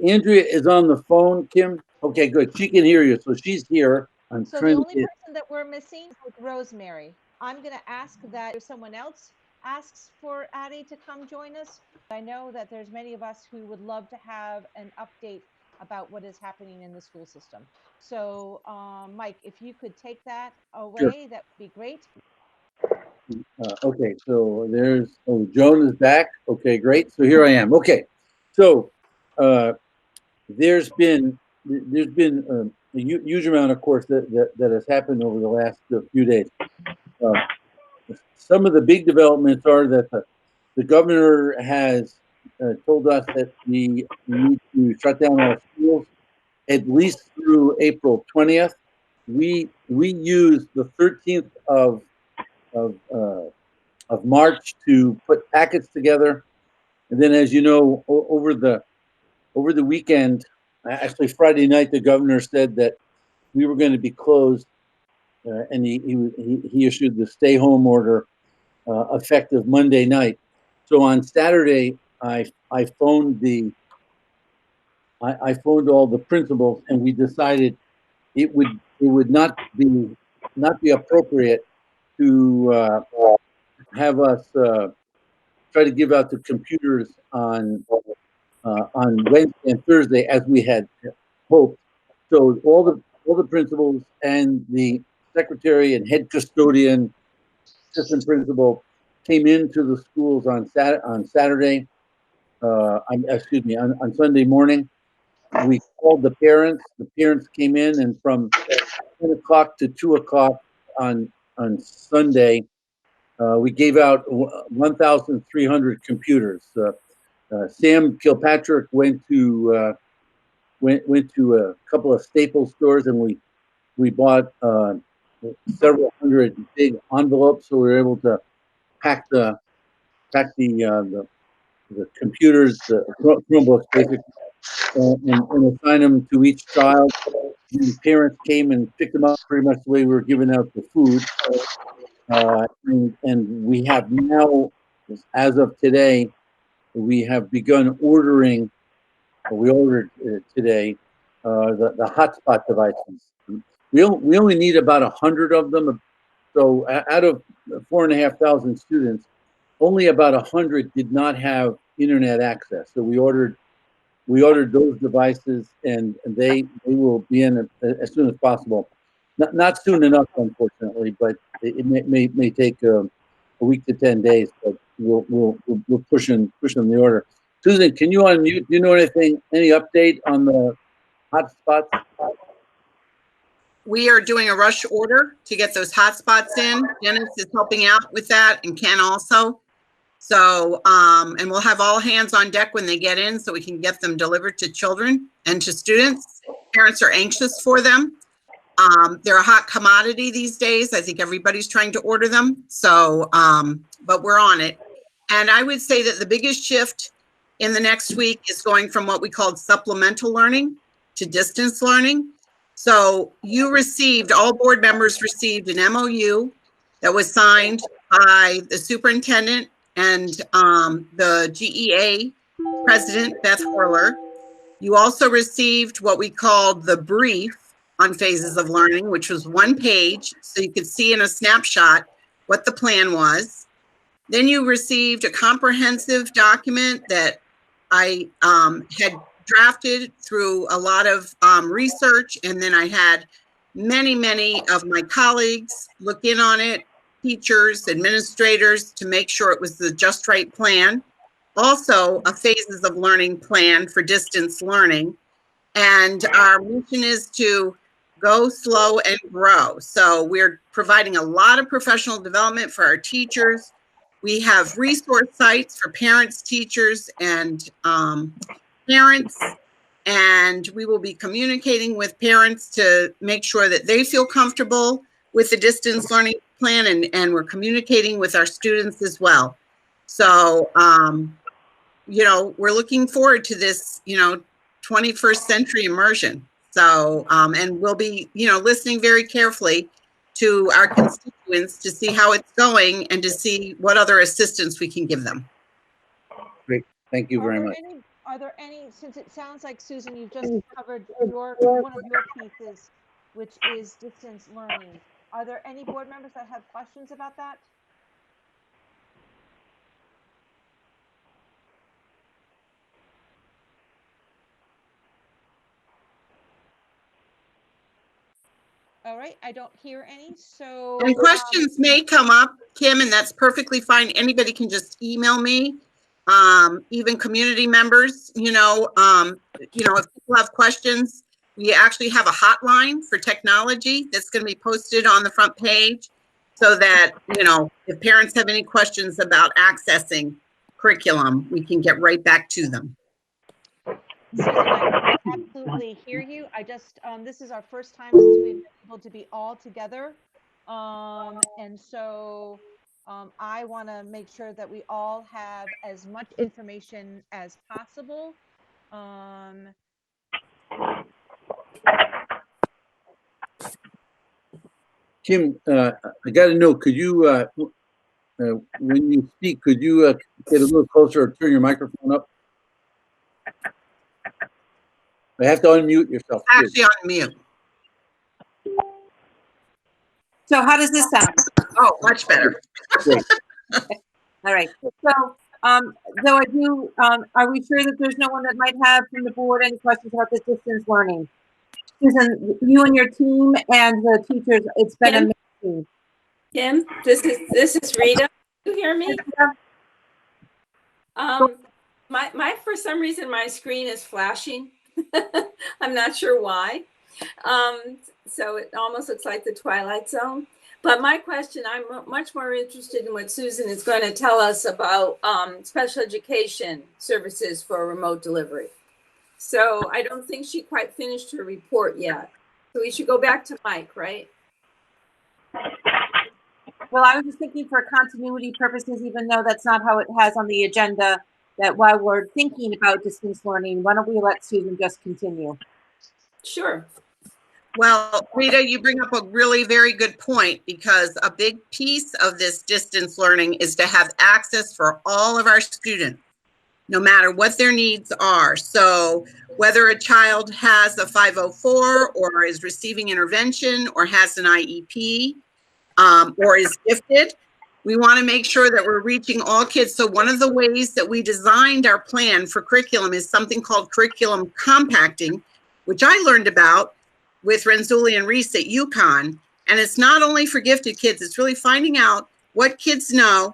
Andrea is on the phone, Kim. Okay, good. She can hear you, so she's here. I'm So the trying to only get. person that we're missing is with Rosemary. I'm going to ask that if someone else asks for Addie to come join us. I know that there's many of us who would love to have an update about what is happening in the school system. So, Mike, if you could take that Sure. away, that would be great. Okay, so Joan is back. Okay, great. So here I am. Okay, so uh, there's been a huge amount, of course, that has happened over the last few days. Uh, some of the big developments are that the governor has told us that we need to shut down our schools at least through April 20th. We use the 13th of uh, of March to put packets together, and then, as you know, over the weekend, actually Friday night, the governor said that we were going to be closed, and he issued the stay home order effective Monday night. So on Saturday, I phoned I phoned all the principals, and we decided it would not be appropriate to have us try to give out the computers on Wednesday and Thursday as we had hoped. So all the principals and the secretary and head custodian, assistant principal, came into the schools on Saturday. Excuse me, on Sunday morning. We called the parents. The parents came in, and from 10 o'clock to 2 o'clock on Sunday, we gave out 1,300 computers. Sam Kilpatrick went to a couple of Staples stores, and we bought several hundred big envelopes, so we were able to pack the computers, the Chromebooks, basically, and assign them to each child. And the parents came and picked them up pretty much the way we were giving out the food. And we have now, as of today, we have begun ordering. We ordered today the hotspot devices. We only need about 100 of them. So out of 4,500 students, only about 100 did not have internet access. So we ordered those devices, and they will be in as soon as possible. Not soon enough, unfortunately, but it may take a week to 10 days. But we'll push in the order. Susan, can you unmute? Do you know any update on the hotspots? We are doing a rush order to get those hotspots in. Dennis is helping out with that, and Ken also. So, and we'll have all hands on deck when they get in so we can get them delivered to children and to students. Parents are anxious for them. They're a hot commodity these days. I think everybody's trying to order them. So, but we're on it. And I would say that the biggest shift in the next week is going from what we called supplemental learning to distance learning. So all board members received an MOU that was signed by the superintendent and the GEA president, Beth Horler. You also received what we called the brief on phases of learning, which was 1 page, so you could see in a snapshot what the plan was. Then you received a comprehensive document that I had drafted through a lot of research, and then I had many of my colleagues look in on it, teachers, administrators, to make sure it was the just right plan. Also, a phases of learning plan for distance learning. And our mission is to go slow and grow. So we're providing a lot of professional development for our teachers. We have resource sites for parents, teachers, and parents. And we will be communicating with parents to make sure that they feel comfortable with the distance learning plan, and we're communicating with our students as well. So, we're looking forward to this, 21st century immersion. So, and we'll be, listening very carefully to our constituents to see how it's going and to see what other assistance we can give them. Great, thank you very much. Are there any, since it sounds like, Susan, you've just covered one of your pieces, which is distance learning. Are there any board members that have questions about that? All right, I don't hear any, so. And questions may come up, Kim, and that's perfectly fine. Anybody can just email me. Even community members, if people have questions, we actually have a hotline for technology that's going to be posted on the front page so that, if parents have any questions about accessing curriculum, we can get right back to them. Susan, I absolutely hear you. I just, this is our first time since we've been able to be all together. And so I want to make sure that we all have as much information as possible. Kim, I got to know, could you, when you speak, could you get a little closer or turn your microphone up? I have to unmute yourself. Actually on mute. So how does this sound? Oh, much better. All right. So, though I do, are we sure that there's no one that might have from the board any questions about this distance learning? Susan, you and your team and the teachers, it's been amazing. Kim, this is Rita. You hear me? My for some reason my screen is flashing. I'm not sure why. So it almost looks like the Twilight Zone. But my question, I'm much more interested in what Susan is going to tell us about special education services for remote delivery. So I don't think she quite finished her report yet. So we should go back to Mike, right? Well, I was just thinking for continuity purposes, even though that's not how it has on the agenda, that while we're thinking about distance learning, why don't we let Susan just continue? Sure. Well, Rita, you bring up a really very good point, because a big piece of this distance learning is to have access for all of our students, no matter what their needs are. So whether a child has a 504 or is receiving intervention or has an IEP or is gifted, we want to make sure that we're reaching all kids. So one of the ways that we designed our plan for curriculum is something called curriculum compacting, which I learned about with Renzulli and Reese at UConn. And it's not only for gifted kids, it's really finding out what kids know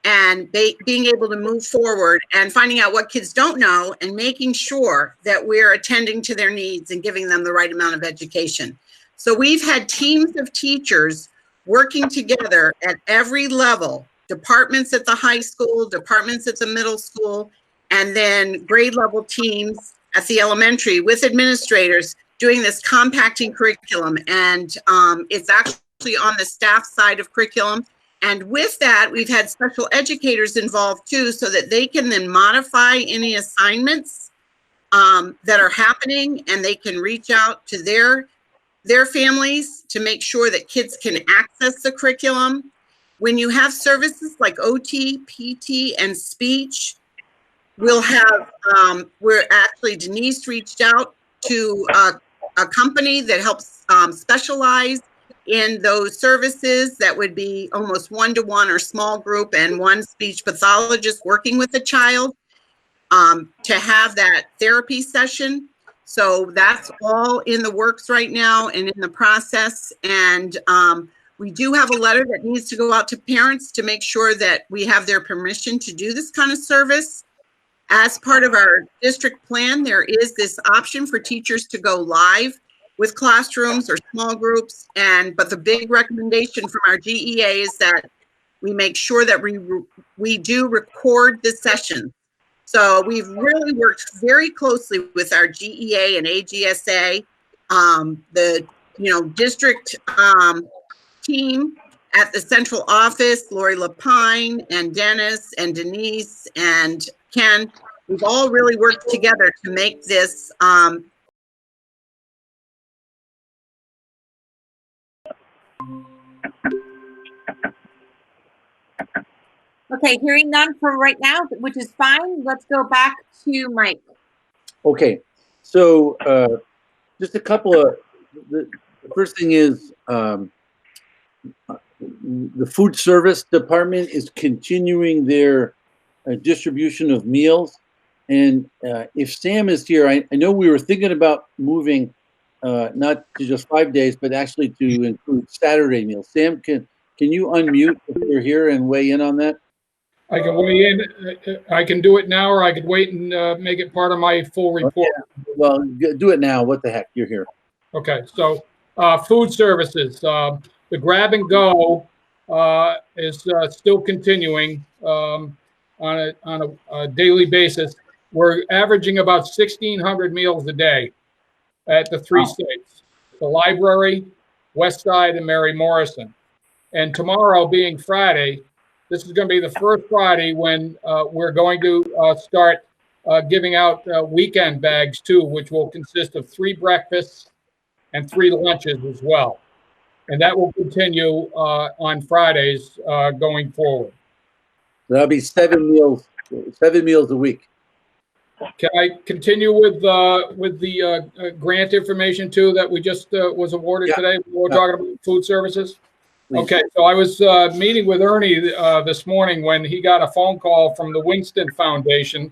and being able to move forward and finding out what kids don't know and making sure that we're attending to their needs and giving them the right amount of education. So we've had teams of teachers working together at every level, departments at the high school, departments at the middle school, and then grade level teams at the elementary with administrators doing this compacting curriculum. And it's actually on the staff side of curriculum. And with that, we've had special educators involved too, so that they can then modify any assignments that are happening, and they can reach out to their families to make sure that kids can access the curriculum. When you have services like OT, PT, and speech, we'll have, Denise reached out to a company that helps specialize in those services. That would be almost one-to-one or small group, and one speech pathologist working with the child to have that therapy session. So that's all in the works right now and in the process. And we do have a letter that needs to go out to parents to make sure that we have their permission to do this kind of service. As part of our district plan, there is this option for teachers to go live with classrooms or small groups. But the big recommendation from our GEA is that we make sure that we do record the session. So we've really worked very closely with our GEA and AGSA, the district team at the central office, Lori Lapine and Dennis and Denise and Ken. We've all really worked together to make this Okay, hearing none for right now, which is fine. Let's go back to Mike. Okay, so just a couple of the first thing is the food service department is continuing their distribution of meals, and if Sam is here, I know we were thinking about moving not to just 5 days, but actually to include Saturday meals. Sam, can you unmute if you're here and weigh in on that? I can weigh in. I can do it now, or I could wait and make it part of my full report. Well, do it now. What the heck? You're here. Okay, so food services. The grab and go is still continuing on a daily basis. We're averaging about 1,600 meals a day at the three sites: the library, West Side, and Mary Morrison. And tomorrow, being Friday, this is going to be the first Friday when we're going to start giving out weekend bags too, which will consist of 3 breakfasts and 3 lunches as well. And that will continue on Fridays going forward. That'll be 7 meals a week. Can I continue with the grant information too that we just was awarded today? We're talking about food services. Please. Okay, so I was meeting with Ernie this morning when he got a phone call from the Winston Foundation.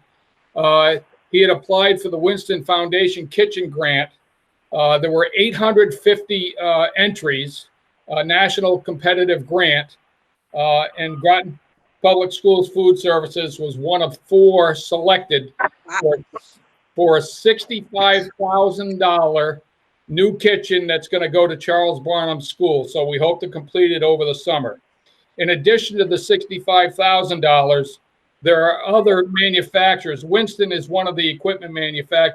He had applied for the Winston Foundation Kitchen Grant. There were 850 entries, national competitive grant, and Groton Public Schools Food Services was one of 4 selected for a $65,000 new kitchen that's going to go to Charles Barnum School. So we hope to complete it over the summer. In addition to the $65,000, there are other manufacturers. Winston is one of the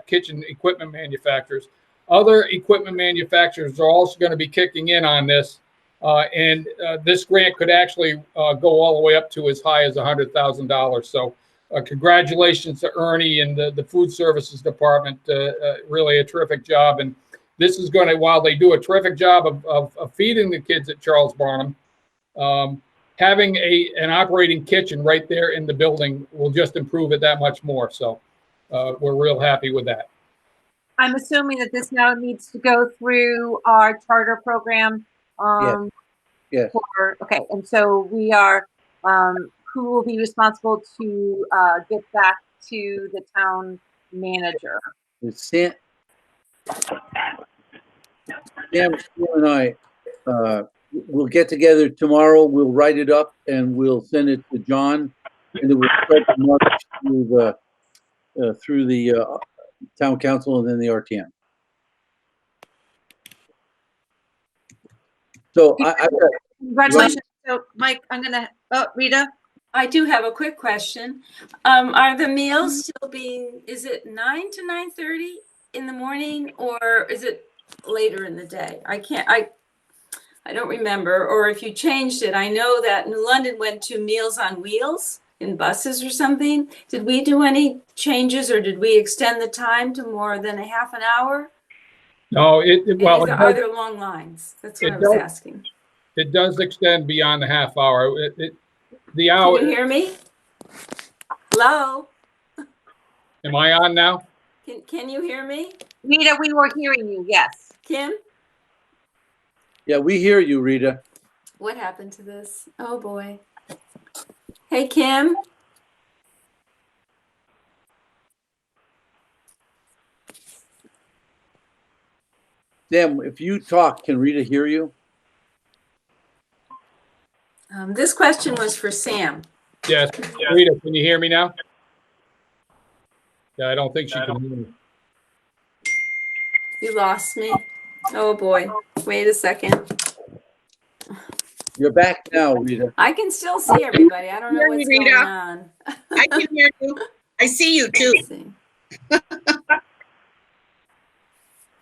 kitchen equipment manufacturers. Other equipment manufacturers are also going to be kicking in on this. And this grant could actually go all the way up to as high as $100,000. So congratulations to Ernie and the food services department. Really a terrific job. And this is going to, while they do a terrific job of feeding the kids at Charles Barnum, having an operating kitchen right there in the building will just improve it that much more. So we're real happy with that. I'm assuming that this now needs to go through our charter program. Yeah. Okay, and so we are, who will be responsible to get back to the town manager? Sam and I we'll get together tomorrow. We'll write it up and we'll send it to John, and then we'll start the march through the town council and then the RTM. So Congratulations. So Mike, I'm gonna, Rita? I do have a quick question. Are the meals still being, is it 9 to 9:30 in the morning, or is it later in the day? I don't remember, or if you changed it. I know that New London went to Meals on Wheels in buses or something. Did we do any changes, or did we extend the time to more than a half an hour? No, Are there long lines? That's what I was asking. It does extend beyond the half hour. The hour. Can you hear me? Hello? Am I on now? Can you hear me? Rita, we were hearing you, yes. Kim? Yeah, we hear you, Rita. What happened to this? Oh boy. Hey, Kim? Sam, if you talk, can Rita hear you? This question was for Sam. Yes. Rita, can you hear me now? Yeah, I don't think she can hear me. You lost me. Oh boy. Wait a second. You're back now, Rita. I can still see everybody. I don't know what's going on. I can hear you. I see you too. Let's see.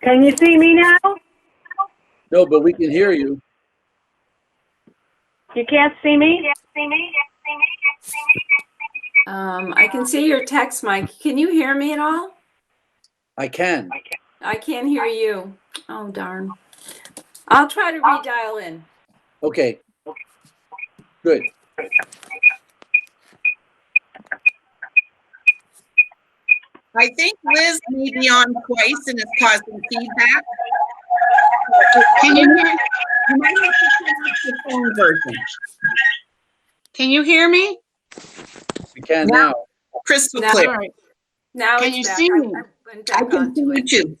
Can you see me now? No, but we can hear you. You can't see me? I can see your text, Mike. Can you hear me at all? I can. I can't hear you. Oh, darn. I'll try to redial in. Okay. Good. I think Liz may be on twice and is causing feedback. Can you hear? You might have to turn off the phone version. Can you hear me? We can now. Crystal Now- clear. All right. Now Can it's you back. see me? I went I back can onto see it. you too.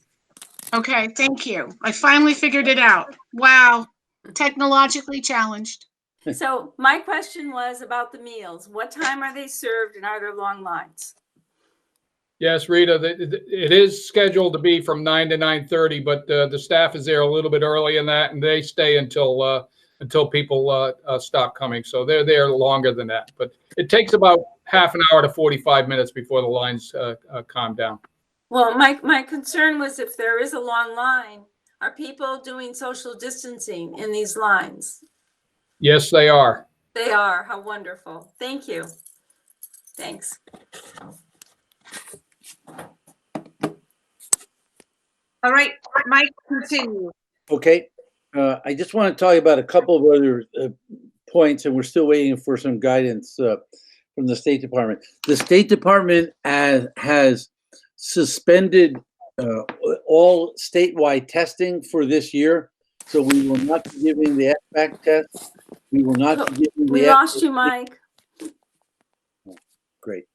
Okay, thank you. I finally figured it out. Wow, technologically challenged. So my question was about the meals. What time are they served and are there long lines? Yes, Rita, it is scheduled to be from 9 to 9:30, but the staff is there a little bit early in that, and they stay until people stop coming. So they're there longer than that. But it takes about half an hour to 45 minutes before the lines calm down. Well, my concern was if there is a long line, are people doing social distancing in these lines? Yes, they are. They are. How wonderful. Thank you. Thanks. All right, Mike, continue. Okay, I just want to tell you about a couple of other points, and we're still waiting for some guidance from the State Department. The State Department has suspended all statewide testing for this year, so we will not be giving the SBAC test. We will not be giving the We lost you, Mike. Great.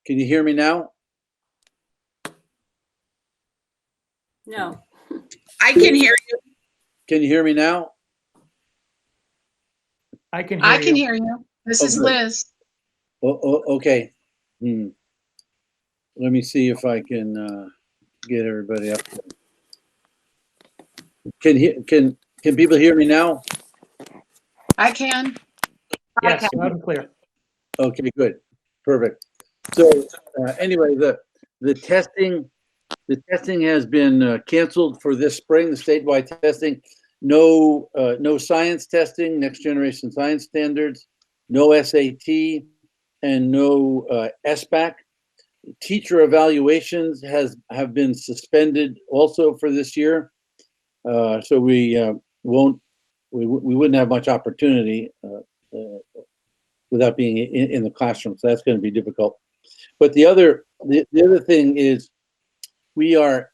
Can you hear me now? No. I can hear you. Can you hear me now? I can I hear can you. hear you. This is Okay. Liz. Okay. Let me see if I can get everybody up. Can people hear me now? I can. Yes, loud and clear. Okay, good, perfect. So anyway, the testing has been canceled for this spring. The statewide testing, no science testing, next generation science standards, no SAT, and no SBAC. Teacher evaluations have been suspended also for this year, so we wouldn't have much opportunity without being in the classroom. So that's going to be difficult. But the other thing is we don't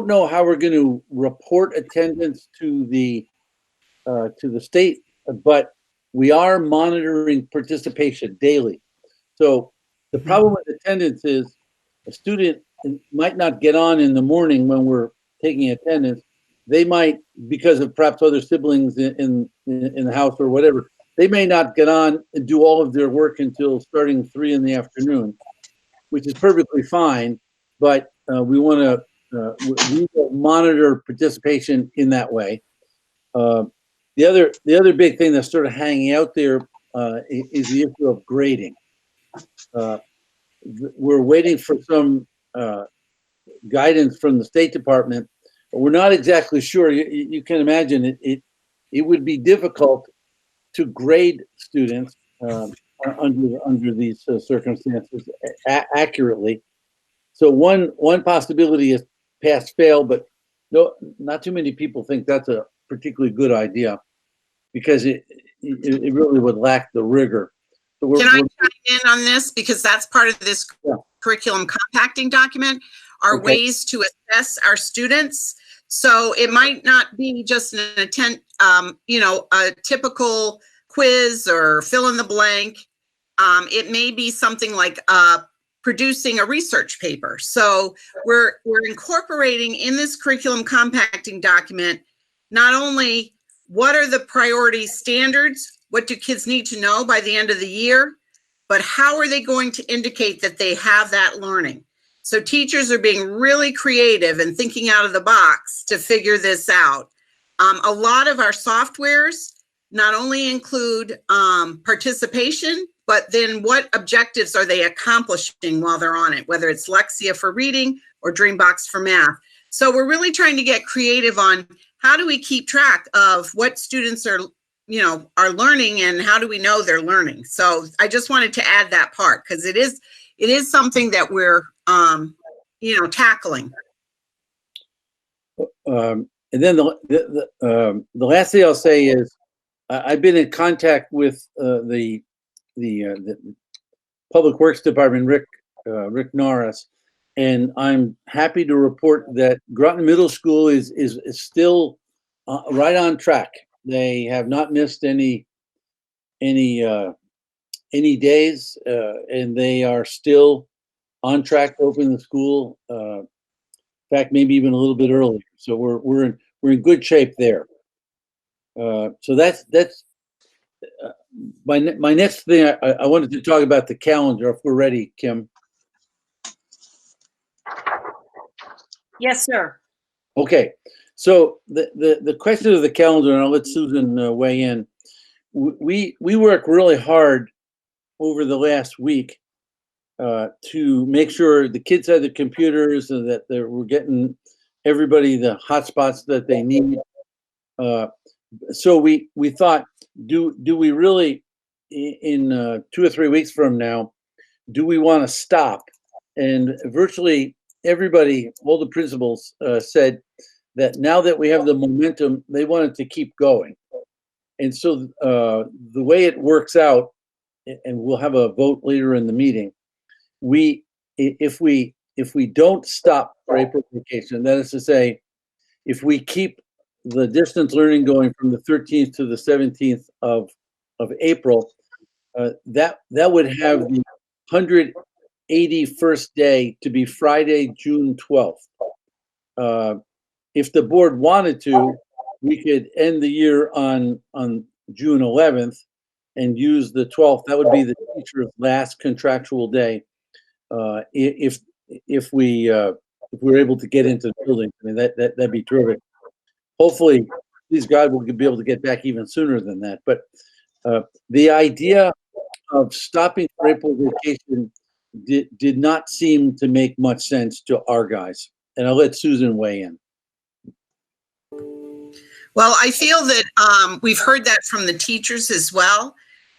know how we're going to report attendance to the state, but we are monitoring participation daily. So the problem with attendance is a student might not get on in the morning when we're taking attendance. They might, because of perhaps other siblings in the house or whatever, they may not get on and do all of their work until starting 3 in the afternoon, which is perfectly fine. But we want to monitor participation in that way. The other big thing that's sort of hanging out there is the issue of grading. We're waiting for some guidance from the State Department, but we're not exactly sure. You can imagine it would be difficult to grade students under these circumstances accurately. So one possibility is pass fail, but not too many people think that's a particularly good idea because it really would lack the rigor. So Can I chime in on this? Because that's part of this curriculum compacting document, are ways to assess our students. So it might not be just a typical quiz or fill in the blank. It may be something like producing a research paper. So we're incorporating in this curriculum compacting document, not only what are the priority standards, what do kids need to know by the end of the year, but how are they going to indicate that they have that learning? So teachers are being really creative and thinking out of the box to figure this out. A lot of our softwares not only include participation, but then what objectives are they accomplishing while they're on it, whether it's Lexia for reading or Dreambox for math. So we're really trying to get creative on how do we keep track of what students are learning and how do we know they're learning. So I just wanted to add that part because it is something that we're tackling. And then the last thing I'll say is I've been in contact with the Public Works Department, Rick Norris, and I'm happy to report that Groton Middle School is still right on track. They have not missed any days, and they are still on track to open the school. In fact, maybe even a little bit earlier. So we're in good shape there. So that's my next thing. I wanted to talk about the calendar, if we're ready, Kim. Yes, sir. Okay, so the question of the calendar, and I'll let Susan weigh in. We work really hard over the last week to make sure the kids had the computers and that we're getting everybody the hotspots that they need. So we thought, do we really, in 2 or 3 weeks from now, do we want to stop? And virtually everybody, all the principals said that now that we have the momentum, they wanted to keep going. And so the way it works out, and we'll have a vote later in the meeting, if we don't stop for April vacation, that is to say, if we keep the distance learning going from the 13th to the 17th of April, that would have the 181st day to be Friday, June 12th. If the board wanted to, we could end the year on June 11th and use the 12th. That would be the teacher's last contractual day. If we're able to get into the building, I mean that'd be terrific. Hopefully, please God, we'll be able to get back even sooner than that. But the idea of stopping for April vacation did not seem to make much sense to our guys. And I'll let Susan weigh in. Well, I feel that we've heard that from the teachers as well.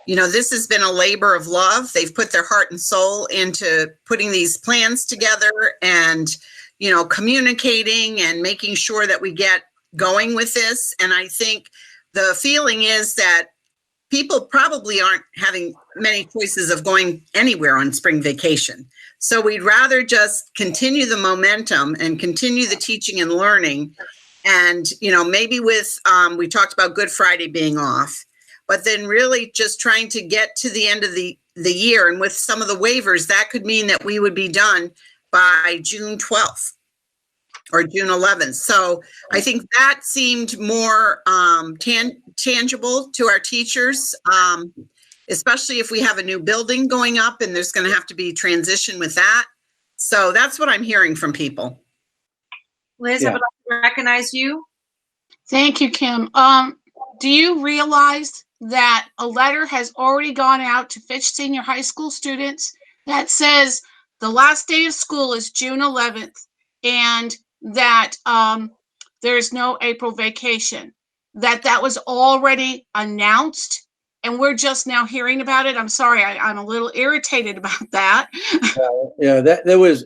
You know, this has been a labor of love. They've put their heart and soul into putting these plans together and, you know, communicating and making sure that we get going with this. And I think the feeling is that people probably aren't having many choices of going anywhere on spring vacation. So we'd rather just continue the momentum and continue the teaching and learning. And, you know, maybe with, we talked about Good Friday being off, but then really just trying to get to the end of the year. And with some of the waivers, that could mean that we would be done by June 12th or June 11th. So I think that seemed more tangible to our teachers, especially if we have a new building going up and there's going to have to be transition with that. So that's what I'm hearing from people. Liz, I would like to recognize you. Thank you, Kim. Do you realize that a letter has already gone out to Fitch Senior High School students that says the last day of school is June 11th and that there's no April vacation, that was already announced and we're just now hearing about it? I'm sorry, I'm a little irritated about that. Yeah, that was,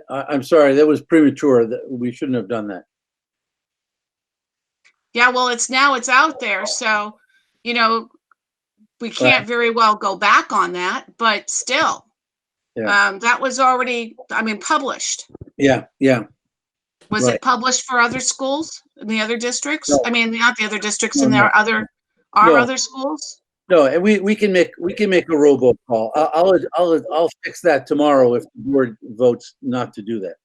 I'm sorry, that was premature. We shouldn't have done that. Yeah, well, it's out there. So, you know, we can't very well go back on that, but still, that was already, I mean, published. Yeah. Was it published for other schools in the other districts? No. I mean, not the other districts in their other, other schools? No, and we can make a robocall. I'll fix that tomorrow if the board votes not to do that.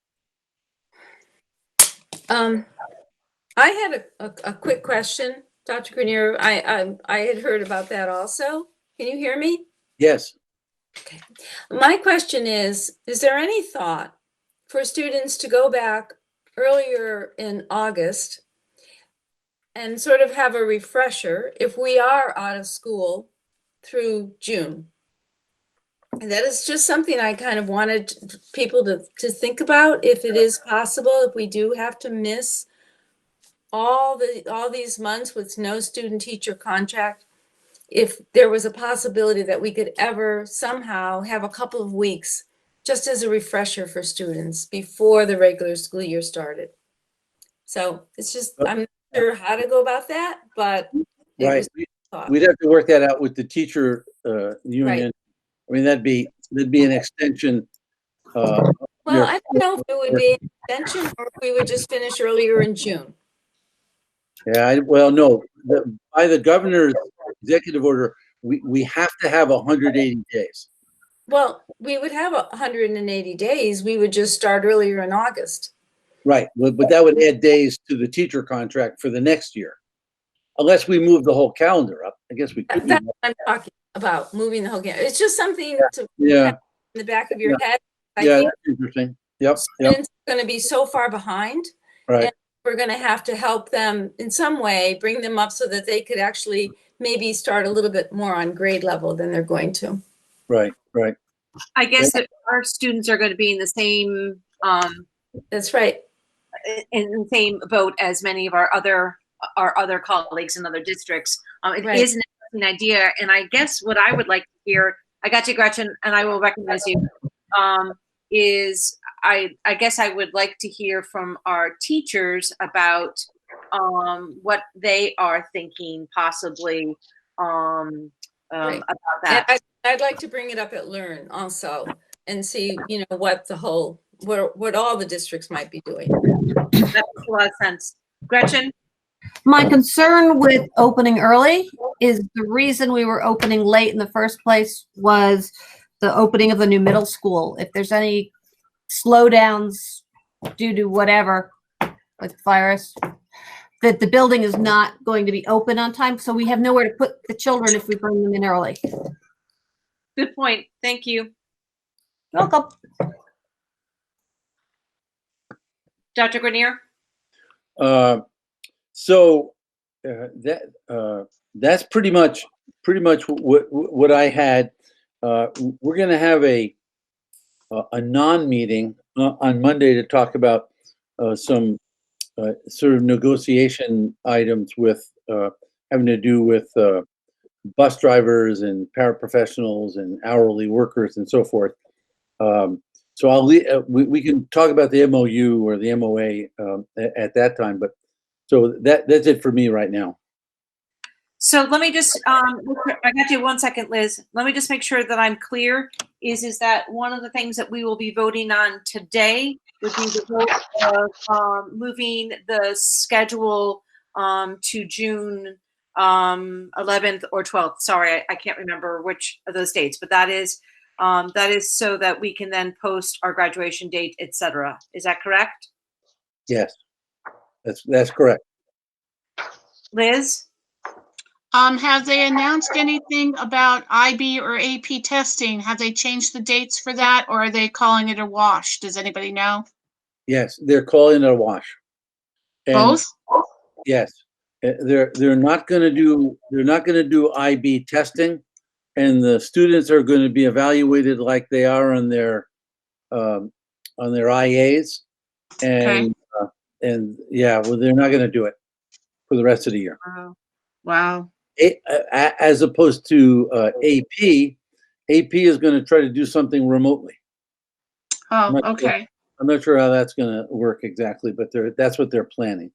I had a quick question, Dr. Grenier. I had heard about that also. Can you hear me? Yes. Okay. My question is there any thought for students to go back earlier in August and sort of have a refresher if we are out of school through June? And that is just something I kind of wanted people to think about, if it is possible, if we do have to miss all these months with no student teacher contract, if there was a possibility that we could ever somehow have a couple of weeks just as a refresher for students before the regular school year started. So it's just, I'm not sure how to go about that, but right. We'd have to work that out with the teacher union. Right. I mean, that'd be there'd be an extension. Well, Your- I don't know if it would be an extension or if we would just finish earlier in June. Yeah, well, no, by the governor's executive order, we have to have 180 days. Well, we would have 180 days. We would just start earlier in August. Right, but that would add days to the teacher contract for the next year. Unless we move the whole calendar up. I guess we could. That's what I'm talking about, moving the whole game. It's just something to Yeah. have in the back of your head. I Yeah, think that's interesting. Yep. students are going to be so far behind. Right. And we're going to have to help them in some way, bring them up so that they could actually maybe start a little bit more on grade level than they're going to. Right. I guess that our students are going to be in the same, That's right. in the same boat as many of our other colleagues in other districts. It Right. is an interesting idea, and I guess what I would like to hear, I got you, Gretchen, and I will recognize you, is I guess I would like to hear from our teachers about what they are thinking possibly Right. about that. And I'd like to bring it up at Learn also and see, what the whole, what all the districts might be doing. That makes a lot of sense. Gretchen? My concern with opening early is the reason we were opening late in the first place was the opening of the new middle school. If there's any slowdowns due to whatever with virus, that the building is not going to be open on time. So we have nowhere to put the children if we bring them in early. Good point. Thank you. Welcome. Dr. Grenier? That's pretty much what I had. We're going to have a non-meeting on Monday to talk about some sort of negotiation items with having to do with bus drivers and paraprofessionals and hourly workers and so forth. So I'll we can talk about the MOU or the MOA at that time, but so that's it for me right now. So let me just, I got you 1 second, Liz. Let me just make sure that I'm clear, is that one of the things that we will be voting on today would be the vote of moving the schedule to June 11th or 12th. Sorry, I can't remember which of those dates, but that is so that we can then post our graduation date, etc. Is that correct? Yes, that's correct. Liz? Have they announced anything about IB or AP testing? Have they changed the dates for that, or are they calling it a wash? Does anybody know? Yes, they're calling it a wash. And Both? yes, they're not going to do IB testing, and the students are going to be evaluated like they are on their IAs, and yeah, well, they're not going to do it for the rest of the year. Wow. As opposed to AP is going to try to do something remotely. Oh, okay. I'm not sure how that's going to work exactly, but that's what they're planning.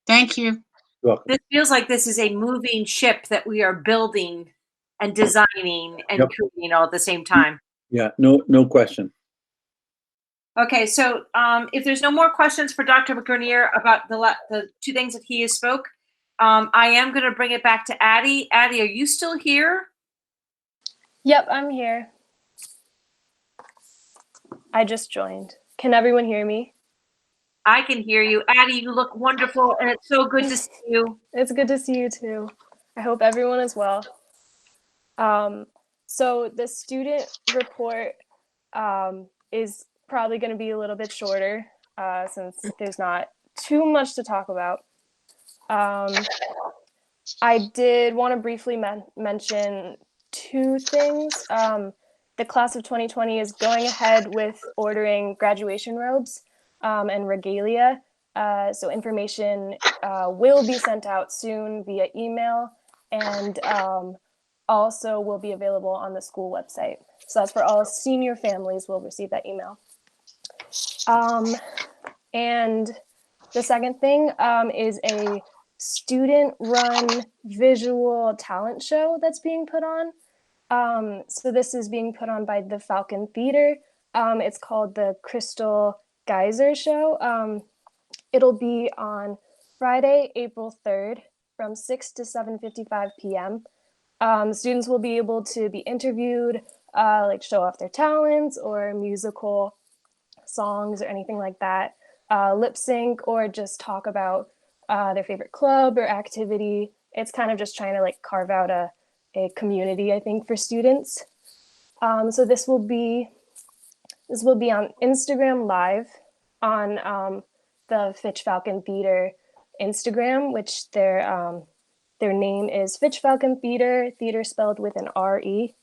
Thank you. You're welcome. This feels like this is a moving ship that we are building and designing and creating all at the same time. Yeah, no question. Okay, so if there's no more questions for Dr. Grenier about the two things that he has spoke, I am going to bring it back to Addie. Addie, are you still here? Yep, I'm here. I just joined. Can everyone hear me? I can hear you. Addie, you look wonderful, and it's so good to see you. It's good to see you too. I hope everyone is well. So the student report is probably going to be a little bit shorter since there's not too much to talk about. I did want to briefly mention two things. The class of 2020 is going ahead with ordering graduation robes and regalia. So information will be sent out soon via email and also will be available on the school website. So that's for all senior families will receive that email. And the second thing is a student-run visual talent show that's being put on. So this is being put on by the Falcon Theater. It's called the Crystal Geyser Show. It'll be on Friday, April 3rd from 6 to 7:55 p.m. Students will be able to be interviewed, like show off their talents or musical songs or anything like that, lip sync, or just talk about their favorite club or activity. It's kind of just trying to like carve out a community, I think, for students. So this will be on Instagram Live on the Fitch Falcon Theater Instagram, which their name is Fitch Falcon Theater, theater spelled with an R-E.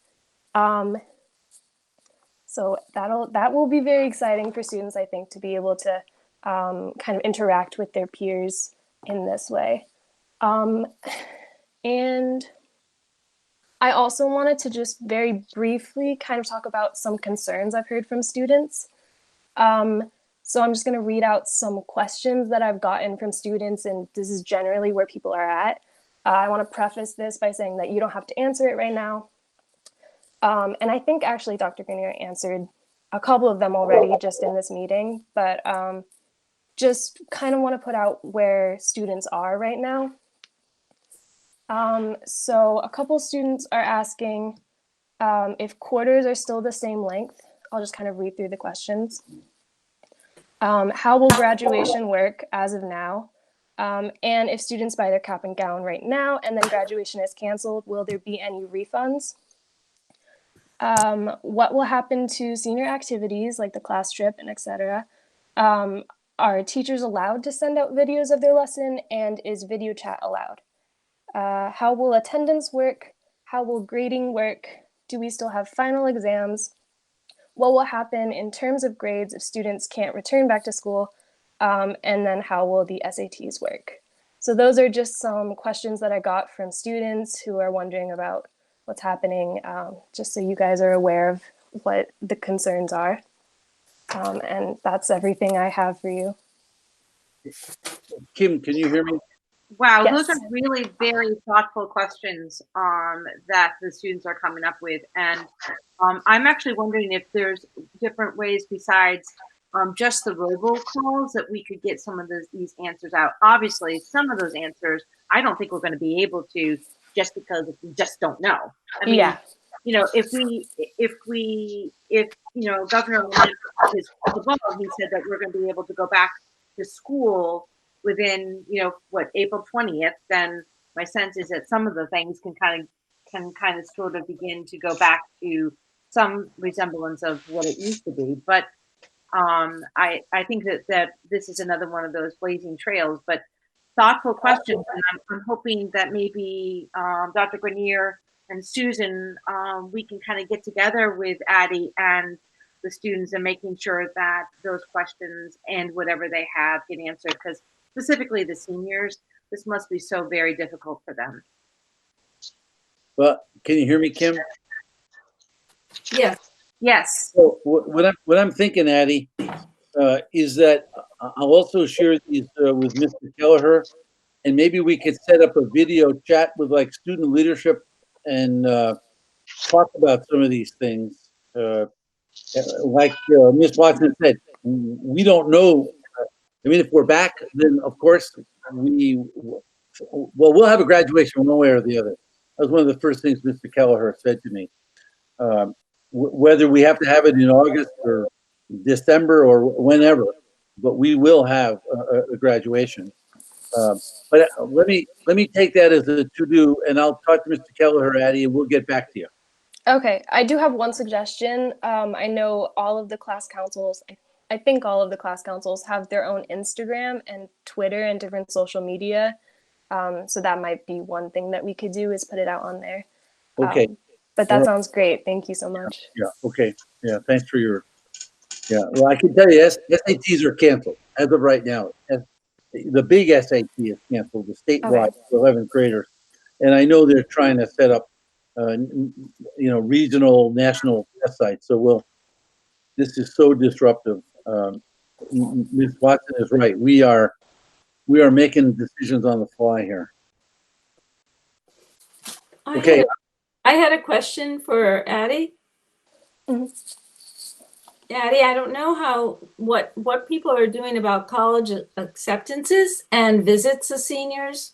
So that will be very exciting for students, I think, to be able to kind of interact with their peers in this way. And I also wanted to just very briefly kind of talk about some concerns I've heard from students. So I'm just going to read out some questions that I've gotten from students, and this is generally where people are at. I want to preface this by saying that you don't have to answer it right now. And I think actually Dr. Grenier answered a couple of them already just in this meeting, but just kind of want to put out where students are right now. So a couple students are asking if quarters are still the same length. I'll just kind of read through the questions. How will graduation work as of now? And if students buy their cap and gown right now and then graduation is canceled, will there be any refunds? What will happen to senior activities like the class trip and etc.? Are teachers allowed to send out videos of their lesson, and is video chat allowed? How will attendance work? How will grading work? Do we still have final exams? What will happen in terms of grades if students can't return back to school? And then how will the SATs work? So those are just some questions that I got from students who are wondering about what's happening, just so you guys are aware of what the concerns are. And that's everything I have for you. Kim, can you hear me? Wow, Yes. those are really very thoughtful questions that the students are coming up with. And I'm actually wondering if there's different ways besides just the robocalls that we could get some of these answers out. Obviously, some of those answers, I don't think we're going to be able to just because we just don't know. I mean, Yeah. you know, if you know, Governor Lamont is the ball, he said that we're going to be able to go back to school within, you know, what, April 20th, then my sense is that some of the things can kind of sort of begin to go back to some resemblance of what it used to be. But I think that this is another one of those blazing trails, but thoughtful questions. And I'm hoping that maybe Dr. Grenier and Susan, we can kind of get together with Addie and the students and making sure that those questions and whatever they have get answered, because specifically the seniors, this must be so very difficult for them. Well, can you hear me, Kim? Yes. Yes. So what I'm thinking, Addie, is that I'll also share these with Mr. Kelleher, and maybe we could set up a video chat with like student leadership and talk about some of these things. Like Ms. Watson said, we don't know. I mean, if we're back, then of course we'll have a graduation one way or the other. That was one of the first things Mr. Kelleher said to me. Whether we have to have it in August or December or whenever, but we will have a graduation. But let me take that as a to-do, and I'll talk to Mr. Kelleher, Addie, and we'll get back to you. Okay, I do have one suggestion. I know all of the class councils, I think all of the class councils have their own Instagram and Twitter and different social media. So that might be one thing that we could do, is put it out on there. Okay. But that sounds great. Thank you so much. Yeah, okay. Yeah, thanks for your, well, I can tell you SATs are canceled as of right now. The big SAT is canceled, the statewide for 11th graders. And I know they're trying to set up, regional, national test sites. So this is so disruptive. Ms. Watson is right. We are making decisions on the fly here. Okay. I had a question for Addie. Mhm. Addie, I don't know what people are doing about college acceptances and visits to seniors.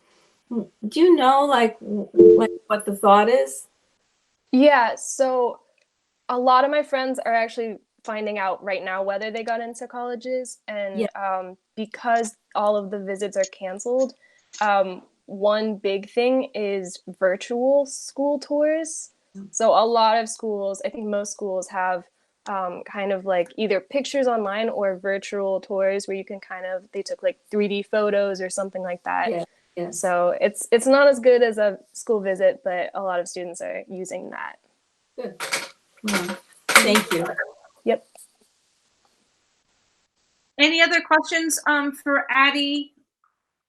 Do you know like what the thought is? Yeah, so a lot of my friends are actually finding out right now whether they got into colleges, and because all of the visits are canceled, one big thing is virtual school tours. So a lot of schools, I think most schools have kind of like either pictures online or virtual tours where you can they took like 3D photos or something like that. Yeah. Yes. So it's not as good as a school visit, but a lot of students are using that. Good. Well, thank you. Yep. Any other questions for Addie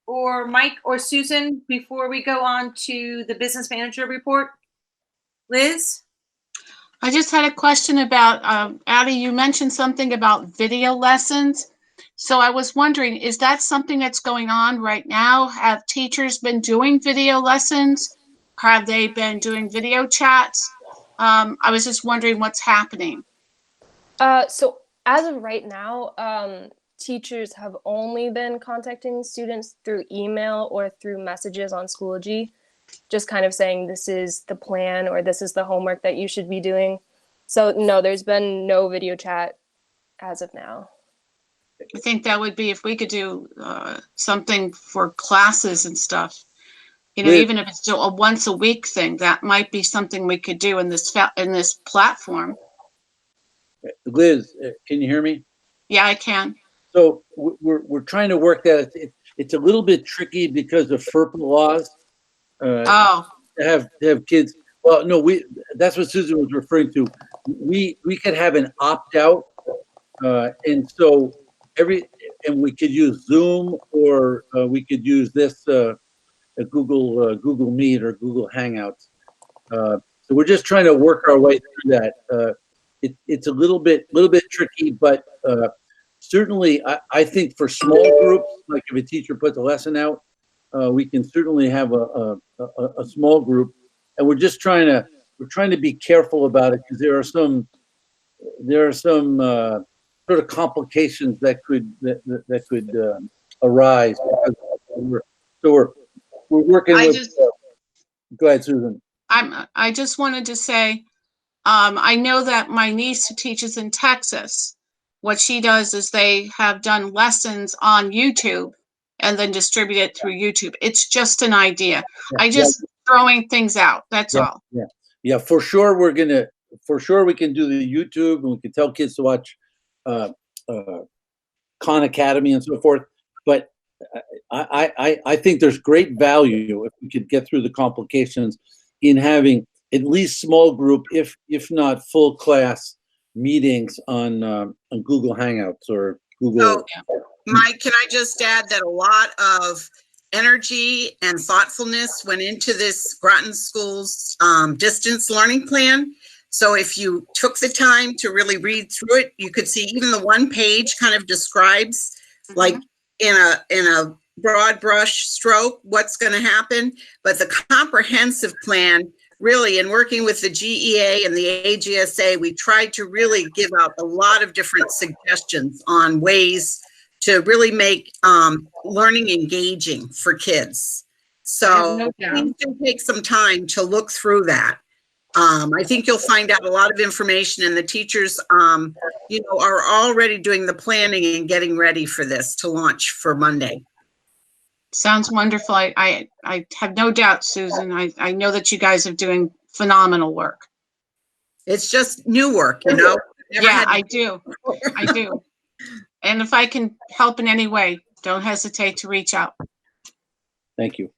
or Mike or Susan before we go on to the business manager report? Liz? I just had a question about, Addie, you mentioned something about video lessons. So I was wondering, is that something that's going on right now? Have teachers been doing video lessons? Have they been doing video chats? I was just wondering what's happening. So as of right now, teachers have only been contacting students through email or through messages on Schoology, just kind of saying this is the plan or this is the homework that you should be doing. So no, there's been no video chat as of now. I think that would be if we could do something for classes and stuff. You know, Liz. even if it's a once a week thing, that might be something we could do in this platform. Liz, can you hear me? Yeah, I can. So we're trying to work that. It's a little bit tricky because of FERPA laws. Oh, To have kids. Well, no, that's what Susan was referring to. We could have an opt out, and so we could use Zoom or we could use this Google Meet or Google Hangouts. So we're just trying to work our way through that. It's a little bit tricky, but certainly I think for small groups, like if a teacher puts a lesson out, we can certainly have a small group, and we're trying to be careful about it because there are some sort of complications that could arise. We're working with. Go ahead, Susan. I just wanted to say, I know that my niece who teaches in Texas, what she does is they have done lessons on YouTube and then distribute it through YouTube. It's just an idea. I just throwing things out. That's all. Yeah. For sure, we can do the YouTube, and we can tell kids to watch Khan Academy and so forth. But I think there's great value if we could get through the complications in having at least small group, if not full class meetings on Google Hangouts or Google. So, Mike, can I just add that a lot of energy and thoughtfulness went into this Groton Schools distance learning plan. So if you took the time to really read through it, you could see even the one page kind of describes like in a broad brush stroke what's going to happen. But the comprehensive plan, really, in working with the GEA and the AGSA, we tried to really give out a lot of different suggestions on ways to really make learning engaging for kids. So please do take some time to look through that. I think you'll find out a lot of information, and the teachers, are already doing the planning and getting ready for this to launch for Monday. Sounds wonderful. I have no doubt, Susan. I know that you guys are doing phenomenal work. It's just new work, Never I do. I do. And if I can help in any way, don't hesitate to reach out. Thank you.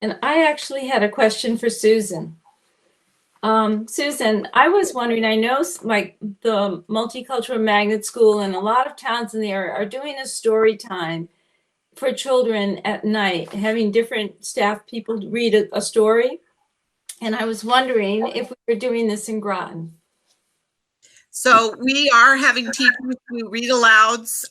And I actually had a question for Susan. Susan, I was wondering, I know like the Multicultural Magnet School and a lot of towns in the area are doing a story time for children at night, having different staff people read a story. And I was wondering if we were doing this in Groton. So we are having teachers do read alouds,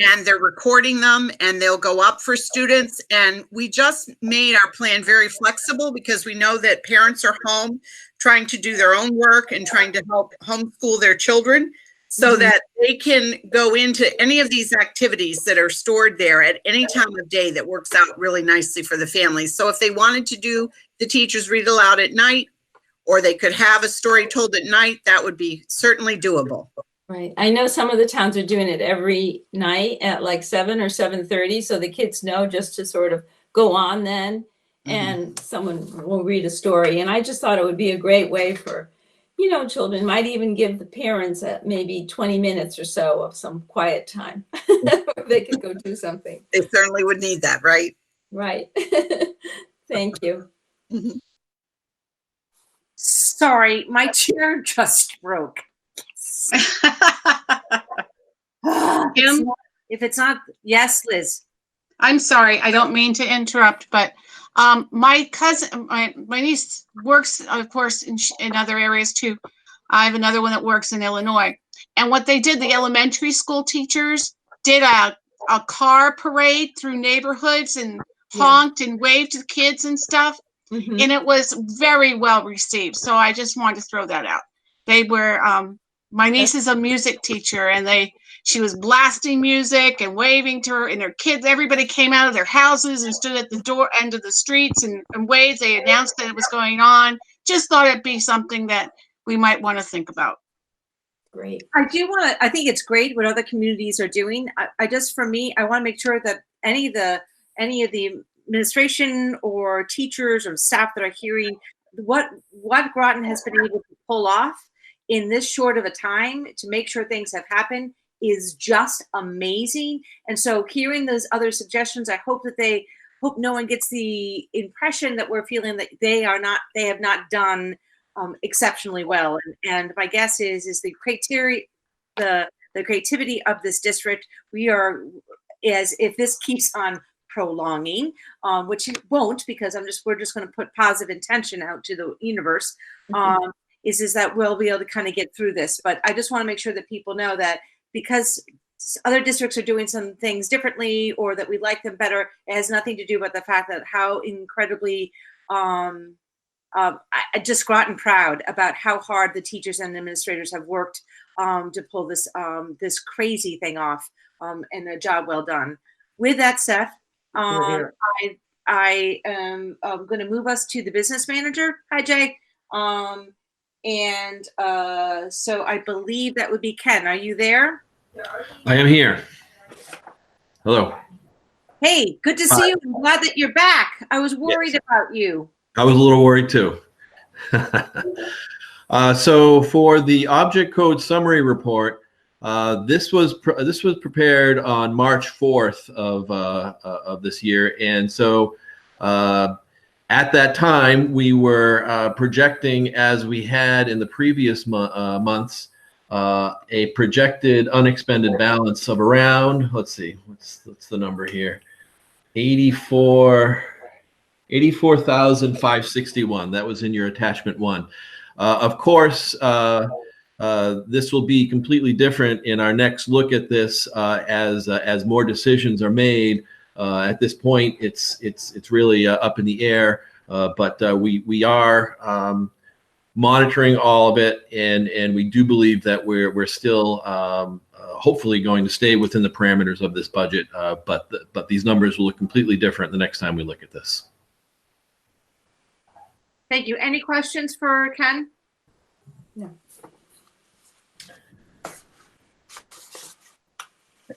and they're recording them, and they'll go up for students. And we just made our plan very flexible because we know that parents are home trying to do their own work and trying to help homeschool their children, so that they can go into any of these activities that are stored there at any time of day. That works out really nicely for the families. So if they wanted to do the teachers read aloud at night, or they could have a story told at night, that would be certainly doable. Right. I know some of the towns are doing it every night at like 7 or 7:30, so the kids know just to sort of go on then, and someone will read a story. And I just thought it would be a great way for, children, might even give the parents maybe 20 minutes or so of some quiet time. They could go do something. They certainly would need that, right? Right. Thank you. Sorry, my chair just broke. Kim? If it's not, yes, Liz. I'm sorry, I don't mean to interrupt, but my cousin, my niece works, of course, in other areas too. I have another one that works in Illinois. And what they did, the elementary school teachers did a car parade through neighborhoods and honked and waved to the kids and stuff. And it was very well received. So I just wanted to throw that out. They were, my niece is a music teacher, and she was blasting music and waving to her, and their kids, everybody came out of their houses and stood at the door end of the streets and waved. They announced that it was going on. Just thought it'd be something that we might want to think about. Great. I think it's great what other communities are doing. I just, for me, I want to make sure that any of the administration or teachers or staff that are hearing what Groton has been able to pull off in this short of a time to make sure things have happened is just amazing. And so hearing those other suggestions, I hope no one gets the impression that we're feeling that they have not done exceptionally well. And my guess is the criteria, the creativity of this district, if this keeps on prolonging, which it won't, because we're just going to put positive intention out to the universe, is that we'll be able to kind of get through this. But I just want to make sure that people know that because other districts are doing some things differently, or that we like them better, it has nothing to do with the fact that how incredibly I just Groton proud about how hard the teachers and administrators have worked to pull this crazy thing off, and a job well done. With that said, I am going to move us to the business manager. Hi, Jay. So I believe that would be Ken. Are you there? I am here. Hello. Hey, good to see you. I'm glad that you're back. I was worried about you. I was a little worried too. So for the object code summary report, this was prepared on March 4th of this year, and so at that time we were projecting, as we had in the previous months, a projected unexpended balance of around, let's see, what's the number here, 84,561. That was in your attachment 1. Of course, this will be completely different in our next look at this as more decisions are made. At this point, it's really up in the air, but we are monitoring all of it, and we do believe that we're still hopefully going to stay within the parameters of this budget. But these numbers will look completely different the next time we look at this. Thank you. Any questions for Ken? No.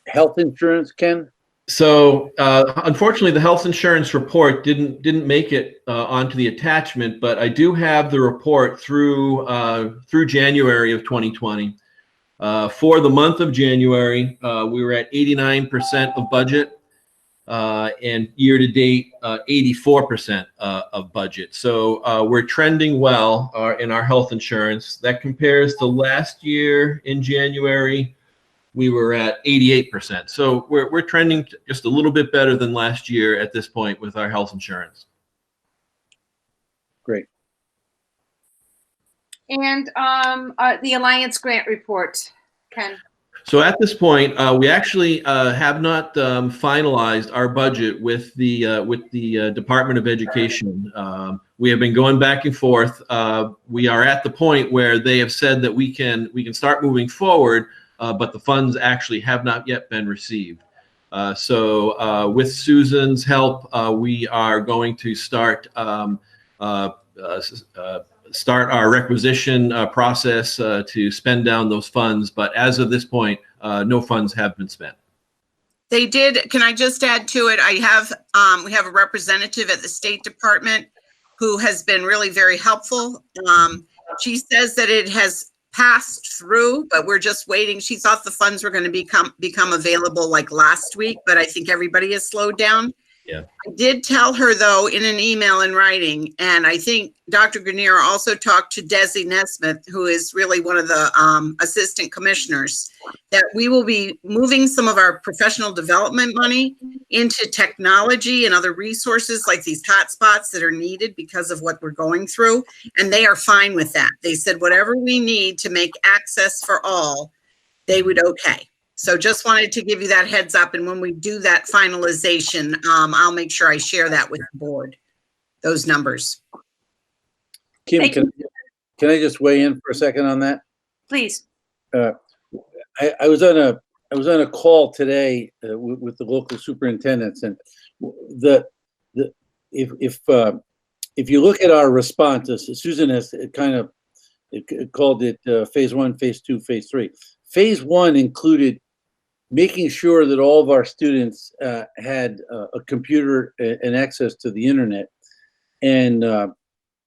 Health insurance, Ken? So unfortunately, the health insurance report didn't make it onto the attachment, but I do have the report through January of 2020. For the month of January, we were at 89% of budget, and year to date, 84% of budget. So we're trending well in our health insurance. That compares to last year in January. We were at 88%. So we're trending just a little bit better than last year at this point with our health insurance. Great. And the Alliance grant report, Ken. So at this point, we actually have not finalized our budget with the Department of Education. We have been going back and forth. We are at the point where they have said that we can start moving forward, but the funds actually have not yet been received. So with Susan's help, we are going to start our requisition process to spend down those funds. But as of this point, no funds have been spent. They did. Can I just add to it? We have a representative at the State Department who has been really very helpful. She says that it has passed through, but we're just waiting. She thought the funds were going to become available like last week, but I think everybody has slowed down. Yeah. I did tell her, though, in an email in writing, and I think Dr. Grenier also talked to Desi Nesmith, who is really one of the assistant commissioners, that we will be moving some of our professional development money into technology and other resources like these hotspots that are needed because of what we're going through. And they are fine with that. They said whatever we need to make access for all, they would okay. So just wanted to give you that heads up. And when we do that finalization, I'll make sure I share that with the board, those numbers. Kim, can I just weigh in for a second on that? Please. I was on a call today with the local superintendents, and if you look at our responses, Susan has kind of called it phase 1, phase 2, phase 3. Phase 1 included making sure that all of our students had a computer and access to the internet, and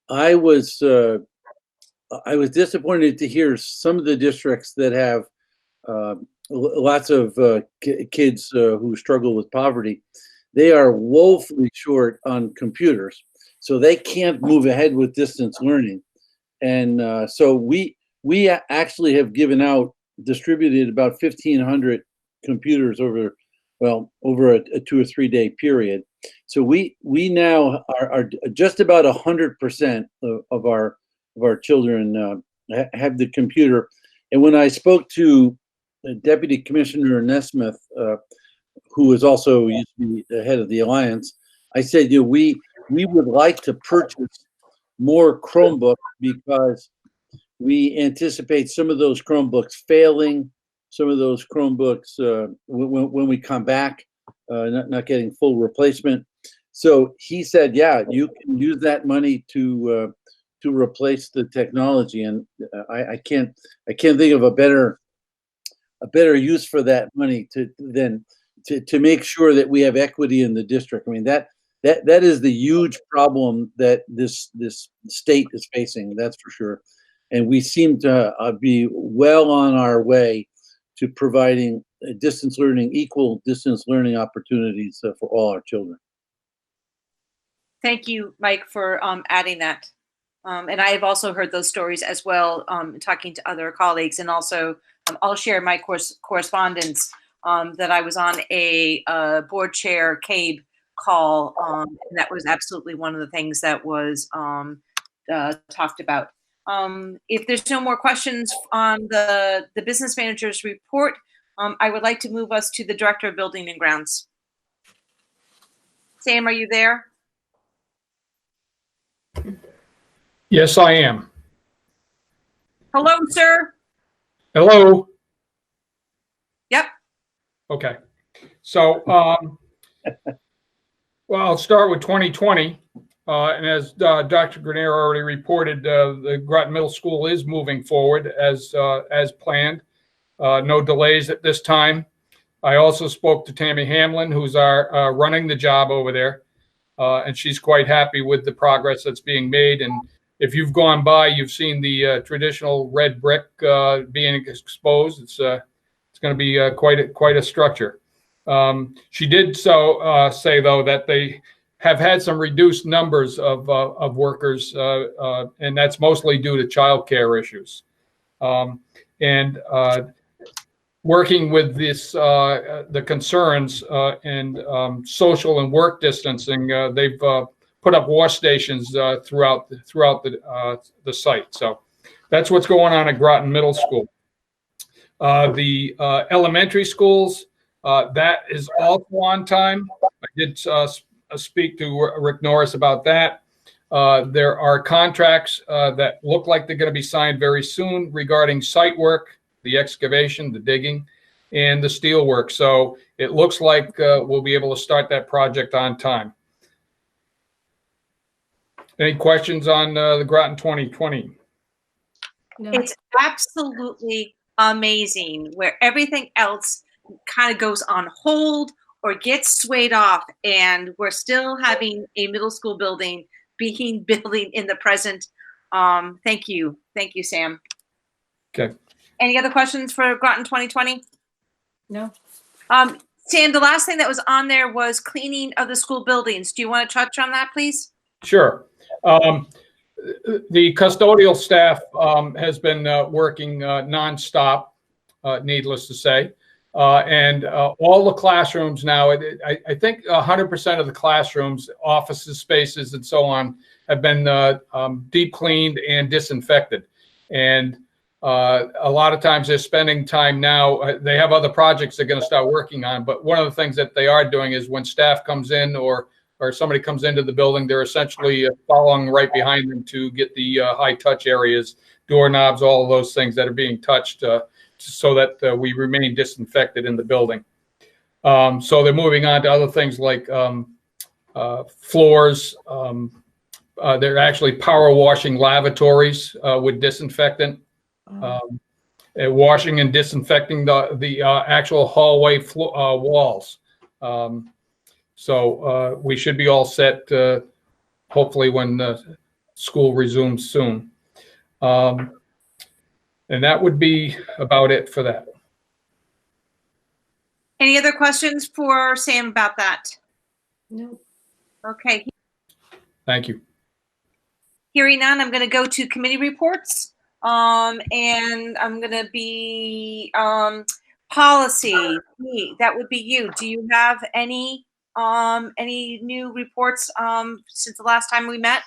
I was disappointed to hear some of the districts that have lots of kids who struggle with poverty. They are woefully short on computers, so they can't move ahead with distance learning, and so we actually have distributed about 1,500 computers over a 2 or 3 day period. So we now are just about 100% of our children have the computer. And when I spoke to Deputy Commissioner Nesmith, who is also used to be the head of the Alliance, I said, we would like to purchase more Chromebooks because we anticipate some of those Chromebooks failing, some of those Chromebooks when we come back, not getting full replacement. So he said, yeah, you can use that money to replace the technology, and I can't think of a better use for that money than to make sure that we have equity in the district. I mean, that is the huge problem that this state is facing. That's for sure. And we seem to be well on our way to providing equal distance learning opportunities for all our children. Thank you, Mike, for adding that. And I have also heard those stories as well, talking to other colleagues. And also, I'll share my correspondence that I was on a board chair CABE call. And that was absolutely one of the things that was talked about. If there's no more questions on the business manager's report, I would like to move us to the Director of Building and Grounds. Sam, are you there? Yes, I am. Hello, sir. Hello. Yep. Okay. So, well, I'll start with 2020. And as Dr. Grenier already reported, the Groton Middle School is moving forward as planned. No delays at this time. I also spoke to Tammy Hamlin, who's running the job over there, and she's quite happy with the progress that's being made. And if you've gone by, you've seen the traditional red brick being exposed. It's going to be quite a structure. She did say though that they have had some reduced numbers of workers, and that's mostly due to childcare issues. And working with this, the concerns and social and work distancing, they've put up wash stations throughout the site. So that's what's going on at Groton Middle School. The elementary schools, that is also on time. I did speak to Rick Norris about that. There are contracts that look like they're going to be signed very soon regarding site work, the excavation, the digging, and the steel work. So it looks like we'll be able to start that project on time. Any questions on the Groton 2020? No. It's absolutely amazing where everything else kind of goes on hold or gets swayed off, and we're still having a middle school building being building in the present. Thank you, Sam. Okay. Any other questions for Groton 2020? No. Sam, the last thing that was on there was cleaning of the school buildings. Do you want to touch on that, please? Sure. The custodial staff has been working nonstop, needless to say. And all the classrooms now, I think 100% of the classrooms, offices, spaces, and so on have been deep cleaned and disinfected. And a lot of times they're spending time now. They have other projects they're going to start working on. But one of the things that they are doing is when staff comes in or somebody comes into the building, they're essentially following right behind them to get the high touch areas, doorknobs, all of those things that are being touched so that we remain disinfected in the building. So they're moving on to other things like floors. They're actually power washing lavatories with disinfectant, washing and disinfecting the actual hallway walls. So we should be all set, hopefully, when school resumes soon. And that would be about it for that. Any other questions for Sam about that? No. Okay. Thank you. Hearing none, I'm going to go to committee reports. And I'm going to be policy. That would be you. Do you have any new reports since the last time we met?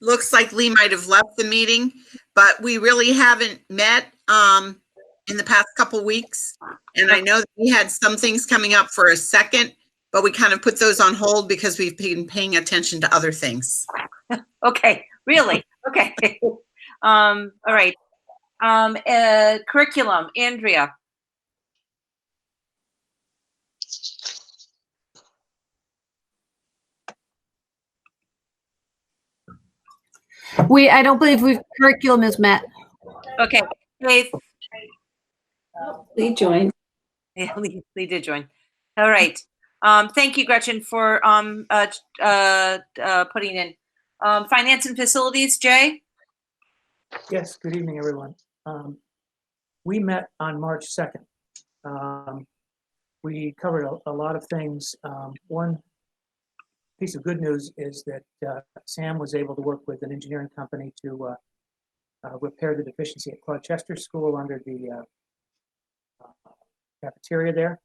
Looks like Lee might have left the meeting, but we really haven't met in the past couple weeks. And I know that we had some things coming up for a second, but we kind of put those on hold because we've been paying attention to other things. Okay, really? Okay. All right. Curriculum, Andrea. I don't believe curriculum is met. Okay. Faith. Lee joined. Yeah, Lee did join. All right. Thank you, Gretchen, for putting in. Finance and facilities, Jay? Yes, good evening, everyone. We met on March 2nd. We covered a lot of things. One piece of good news is that Sam was able to work with an engineering company to repair the deficiency at Claude Chester School under the cafeteria there.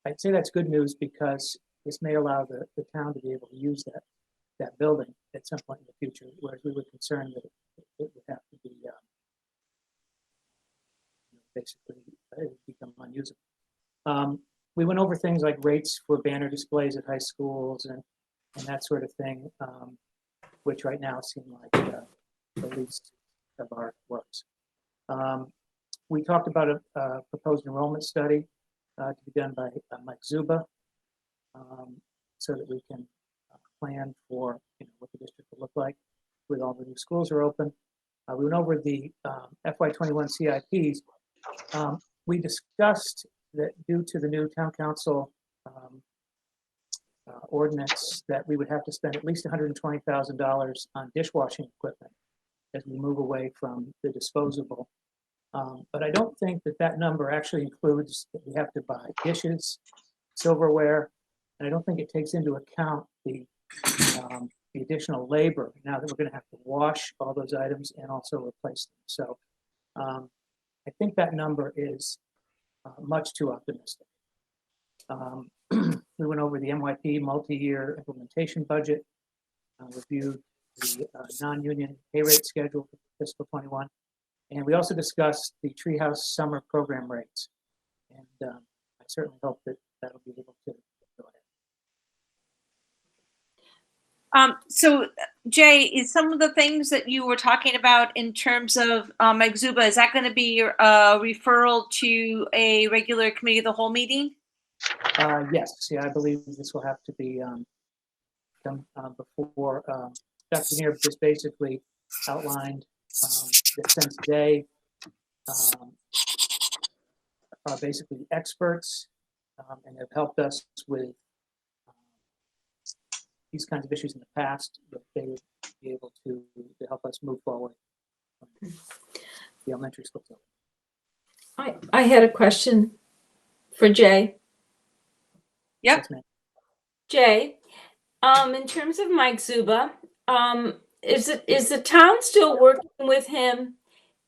I'd say that's good news because this may allow the town to be able to use that building at some point in the future, whereas we were concerned that it would have to be basically it would become unusable. We went over things like rates for banner displays at high schools and that sort of thing, which right now seem like the least of our works. We talked about a proposed enrollment study to be done by Mike Zuba, so that we can plan for what the district will look like with all the new schools are open. We went over the FY21 CIPs. We discussed that due to the new town council ordinance that we would have to spend at least $120,000 on dishwashing equipment as we move away from the disposable. But I don't think that number actually includes that we have to buy dishes, silverware, and I don't think it takes into account the additional labor now that we're going to have to wash all those items and also replace them. So I think that number is much too optimistic. We went over the MYP multi-year implementation budget, reviewed the non-union pay rate schedule for fiscal 21, and we also discussed the Treehouse summer program rates. And I certainly hope that that'll be able to go ahead. So Jay, is some of the things that you were talking about in terms of Mike Zuba, is that going to be your referral to a regular committee of the whole meeting? Yes, yeah, I believe this will have to be done before. Dr. Neer just basically outlined that since today are basically experts and have helped us with these kinds of issues in the past, that they would be able to help us move forward the elementary school. I had a question for Jay. Yep. Jay, in terms of Mike Zuba, is the town still working with him?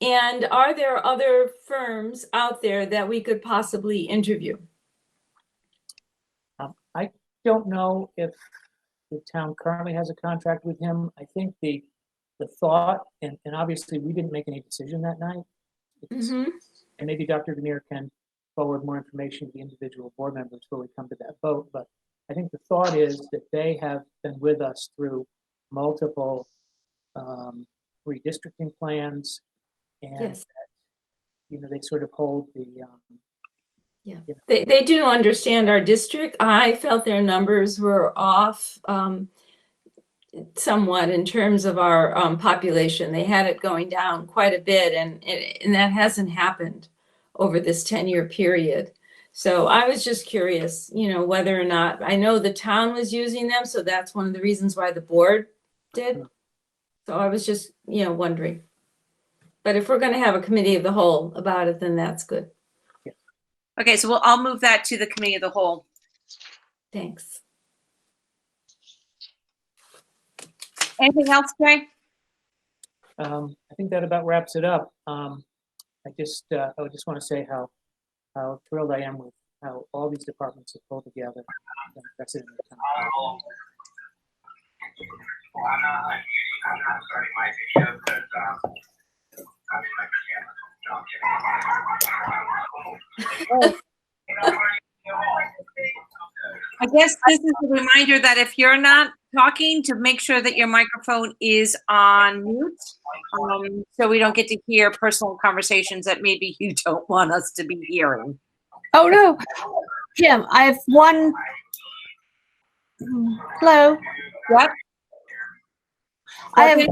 And are there other firms out there that we could possibly interview? I don't know if the town currently has a contract with him. I think the thought, and obviously we didn't make any decision that night. Mm-hmm. And maybe Dr. Veneer can forward more information to the individual board members before we come to that vote. But I think the thought is that they have been with us through multiple redistricting plans, and yes, that, they sort of hold the. Yeah, they do understand our district. I felt their numbers were off somewhat in terms of our population. They had it going down quite a bit, and that hasn't happened over this 10-year period. So I was just curious, whether or not, I know the town was using them, so that's one of the reasons why the board did. So I was just, wondering. But if we're going to have a committee of the whole about it, then that's good. Okay, so I'll move that to the committee of the whole. Thanks. Anything else, Jay? I think that about wraps it up. I just want to say how thrilled I am with how all these departments have pulled together. That's it in the town. I'm not starting my video because I guess this is a reminder that if you're not talking, to make sure that your microphone is on mute, so we don't get to hear personal conversations that maybe you don't want us to be hearing. Oh no, Jim, I have one. Hello. What? I have a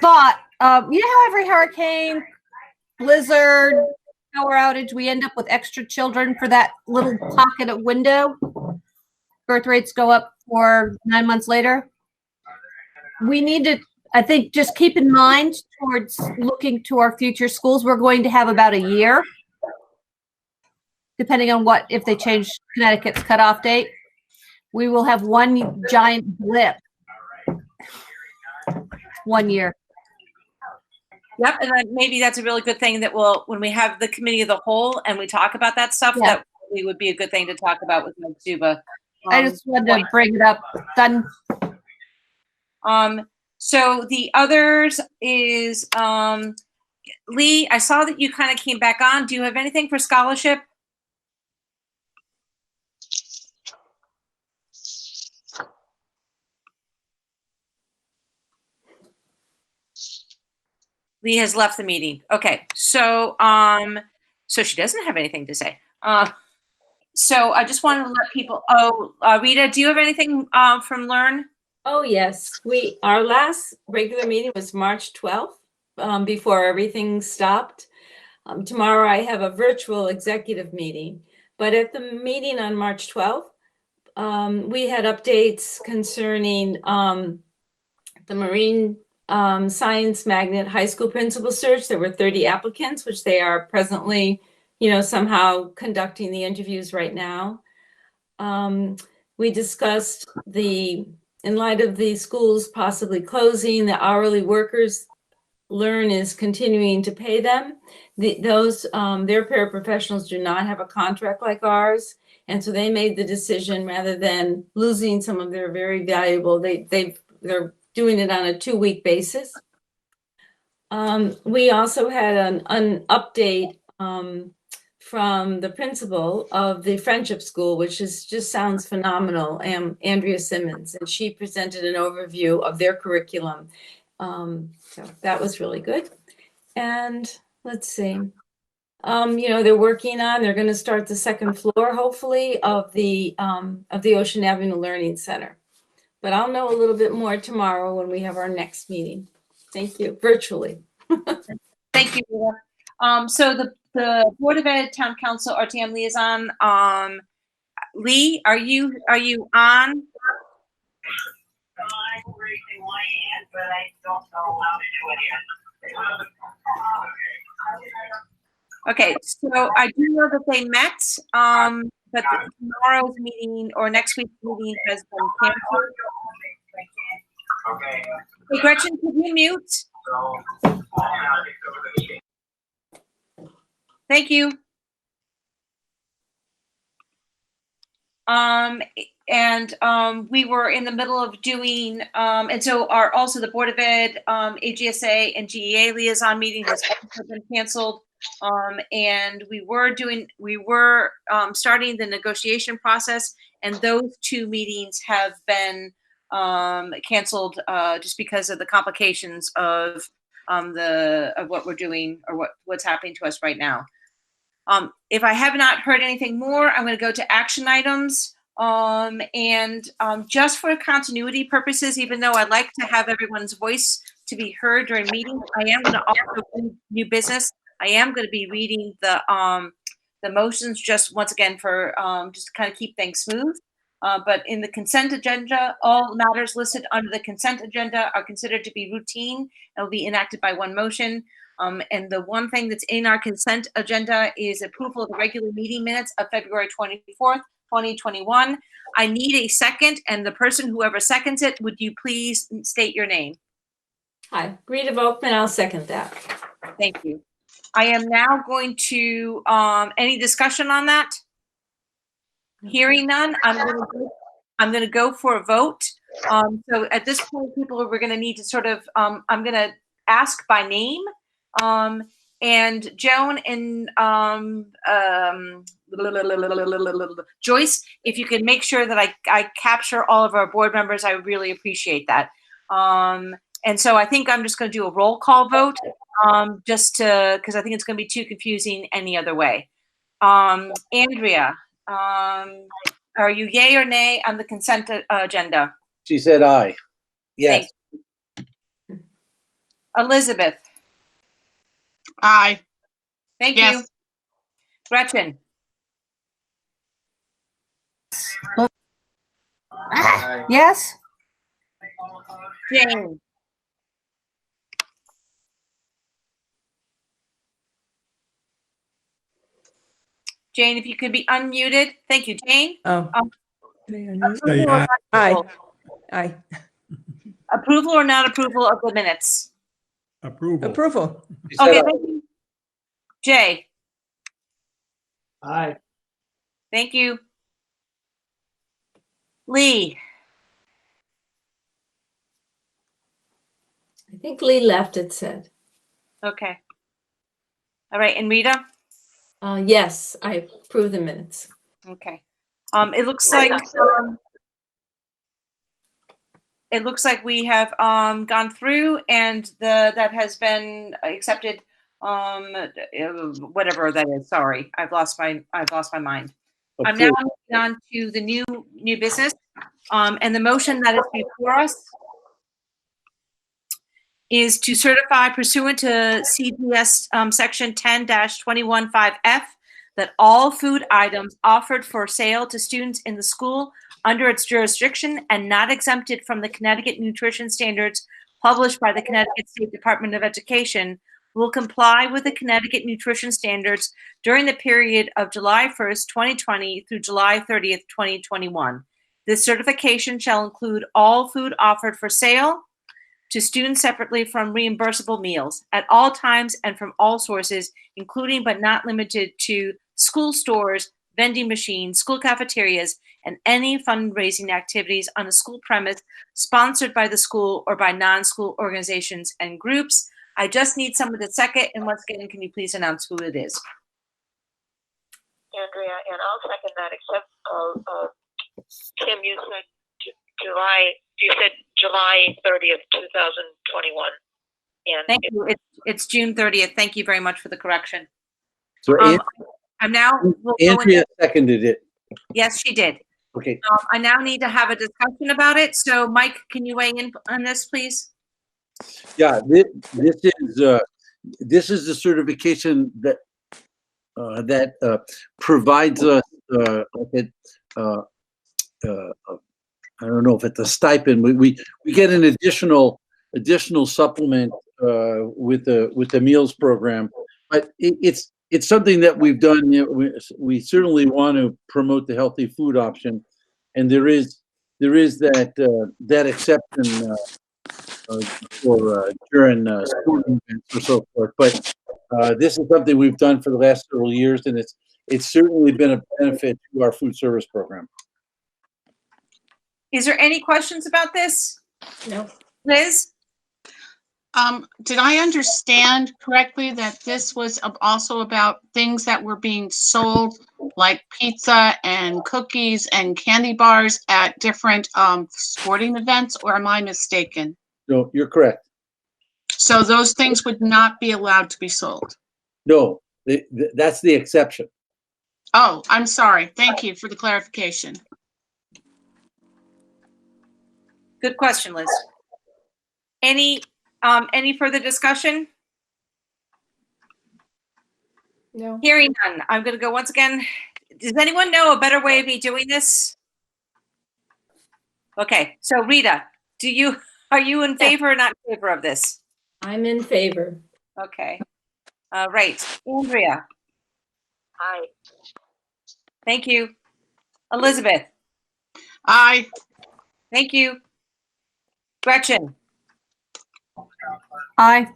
thought. You know how every hurricane, blizzard, power outage, we end up with extra children for that little pocket of window? Birth rates go up for 9 months later. We need to, I think, just keep in mind towards looking to our future schools. We're going to have about a year, depending on if they change Connecticut's cutoff date. We will have one giant blip. 1 year. Yep, and then maybe that's a really good thing that when we have the committee of the whole and we talk about that stuff, Yeah. that really would be a good thing to talk about with Mike Zuba. I just wanted to bring it up. Done. So the others is Lee. I saw that you kind of came back on. Do you have anything for scholarship? Lee has left the meeting. Okay, so so she doesn't have anything to say. So I just wanted to let people. Rita, do you have anything from Learn? Oh yes, our last regular meeting was March 12th, before everything stopped. Tomorrow I have a virtual executive meeting, but at the meeting on March 12th, we had updates concerning the Marine Science Magnet High School Principal Search. There were 30 applicants, which they are presently, somehow conducting the interviews right now. We discussed in light of the schools possibly closing, the hourly workers, Learn is continuing to pay them. Their paraprofessionals do not have a contract like ours, And so they made the decision, rather than losing some of their very valuable, they're doing it on a 2-week basis. We also had an update from the principal of the Friendship School, which just sounds phenomenal, Andrea Simmons, and she presented an overview of their curriculum. So that was really good. And let's see. They're going to start the second floor, hopefully, of the Ocean Avenue Learning Center. But I'll know a little bit more tomorrow when we have our next meeting. Thank you, virtually. Thank you, Rita. So the Board of Ed Town Council RTM liaison, Lee, are you on? I'm raising my hand, but I don't know how to do it yet. Okay, so I do know that they met, but tomorrow's meeting or next week's meeting has been canceled. Okay. Hey, Gretchen, could you mute? Thank you. We were in the middle of doing, and so also the Board of Ed, AGSA and GEA liaison meeting has also been canceled. And we were starting the negotiation process, and those 2 meetings have been canceled just because of the complications of what we're doing or what's happening to us right now. If I have not heard anything more, I'm going to go to action items. Just for continuity purposes, even though I'd like to have everyone's voice to be heard during meetings, I am going to also do new business. I am going to be reading the motions just once again for just to kind of keep things smooth. But in the consent agenda, all matters listed under the consent agenda are considered to be routine and will be enacted by one motion. And the one thing that's in our consent agenda is approval of the regular meeting minutes of February 24th, 2021. I need a second, and the person, whoever seconds it, would you please state your name? Hi, Rita Volkman, I'll second that. Thank you. I am now going to, any discussion on that? Hearing none, I'm going to go for a vote. So at this point, people, we're going to need to sort of, I'm going to ask by name. And Joan and Joyce, if you can make sure that I capture all of our board members, I would really appreciate that. And so I think I'm just going to do a roll call vote, just to, because I think it's going to be too confusing any other way. Andrea, are you yay or nay on the consent agenda? She said aye. Yes. Elizabeth? Aye. Thank Yes. you. Gretchen? Yes. Jane? Jane, if you could be unmuted. Thank you, Jane. Oh. Approval or not Aye. approval? Aye. Approval or not approval of the minutes? Approval. She said Okay, aye. thank you. Jay? Aye. Thank you. Lee? I think Lee left, it said. Okay. All right, and Rita? Yes, I approve the minutes. Okay. It looks like we have gone through, and that has been accepted. Whatever that is. Sorry, I've lost my mind. I'm now moving on to the new business, and the motion that is before us is to certify pursuant to CGS section 10-215F that all food items offered for sale to students in the school under its jurisdiction and not exempted from the Connecticut nutrition standards published by the Connecticut State Department of Education will comply with the Connecticut nutrition standards during the period of July 1st, 2020 through July 30th, 2021. This certification shall include all food offered for sale to students separately from reimbursable meals at all times and from all sources, including but not limited to school stores, vending machines, school cafeterias, and any fundraising activities on a school premise sponsored by the school or by non-school organizations and groups. I just need someone to second, and once again, can you please announce who it is? Andrea, and I'll second that, except, Kim, you said July 30th, 2021. And Thank you. It's June 30th. Thank you very much for the correction. So I'm now. Andrea seconded it. Yes, she did. Okay. I now need to have a discussion about it. So, Mike, can you weigh in on this, please? Yeah, this is the certification that provides us I don't know if it's a stipend. We get an additional supplement with the meals program, but it's something that we've done. You know, we certainly want to promote the healthy food option, and there is that exception for during sporting events or so forth. But this is something we've done for the last several years, and it's certainly been a benefit to our food service program. Is there any questions about this? No. Liz? Did I understand correctly that this was also about things that were being sold, like pizza and cookies and candy bars at different sporting events, or am I mistaken? No, you're correct. So those things would not be allowed to be sold? No, that's the exception. Oh, I'm sorry. Thank you for the clarification. Good question, Liz. Any further discussion? No. Hearing none. I'm going to go once again. Does anyone know a better way of me doing this? Okay, so Rita, are you in favor or not in favor of this? I'm in favor. Okay. Right. Andrea. Aye. Thank you. Elizabeth. Aye. Thank you. Gretchen. Aye.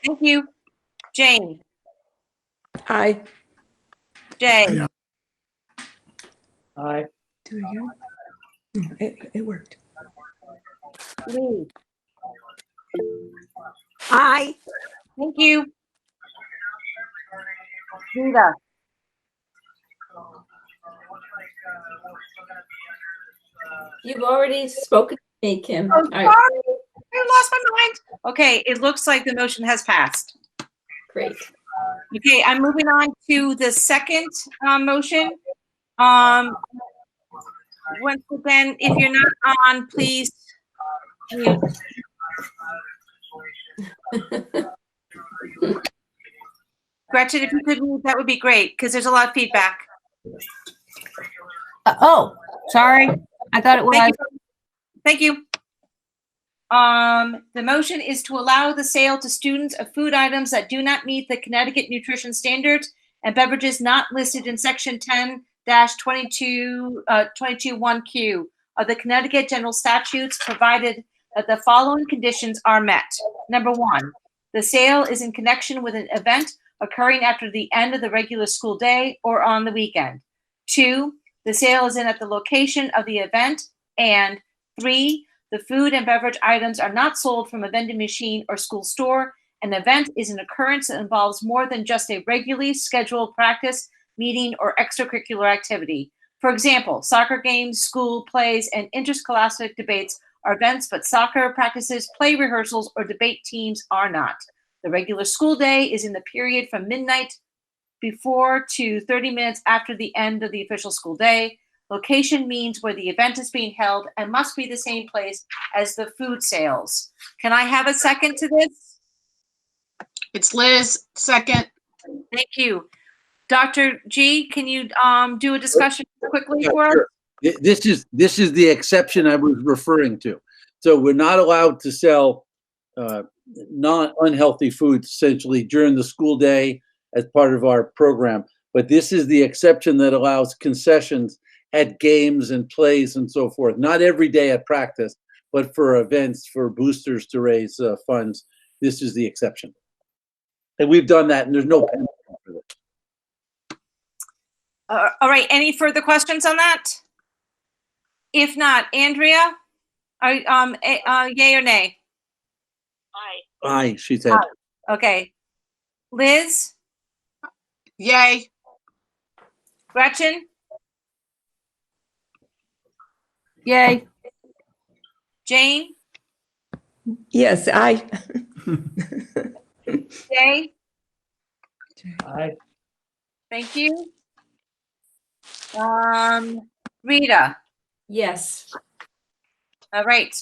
Thank you. Jane. Aye. Jay. Aye. Do it again. It worked. Lee. Aye. Thank you. Rita. You've already spoken to me, Kim. Oh, sorry. I lost my mind. Okay, it looks like the motion has passed. Great. Okay, I'm moving on to the second motion. Once again, if you're not on, please mute. Gretchen, if you could mute, that would be great, because there's a lot of feedback. Oh, sorry. I thought it was. Thank you. The motion is to allow the sale to students of food items that do not meet the Connecticut nutrition standards and beverages not listed in section 10-22(1)Q of the Connecticut General Statutes, provided that the following conditions are met. Number one, the sale is in connection with an event occurring after the end of the regular school day or on the weekend. 2, the sale is in at the location of the event. And 3, the food and beverage items are not sold from a vending machine or school store. An event is an occurrence that involves more than just a regularly scheduled practice, meeting, or extracurricular activity. For example, soccer games, school plays, and interscholastic debates are events, but soccer practices, play rehearsals, or debate teams are not. The regular school day is in the period from midnight before to 30 minutes after the end of the official school day. Location means where the event is being held and must be the same place as the food sales. Can I have a second to this? It's Liz, second. Thank you. Dr. G, can you do a discussion quickly for us? Sure. This is the exception I was referring to. So we're not allowed to sell non-unhealthy foods essentially during the school day as part of our program. But this is the exception that allows concessions at games and plays and so forth. Not every day at practice, but for events, for boosters to raise funds. This is the exception. And we've done that, and there's no penalty for this. All right, any further questions on that? If not, Andrea, yay or nay? Aye, she said. Okay. Liz, Yay. Gretchen, Yay. Jane, Yes, aye. Jay, Aye. thank you. Rita, Yes. all right.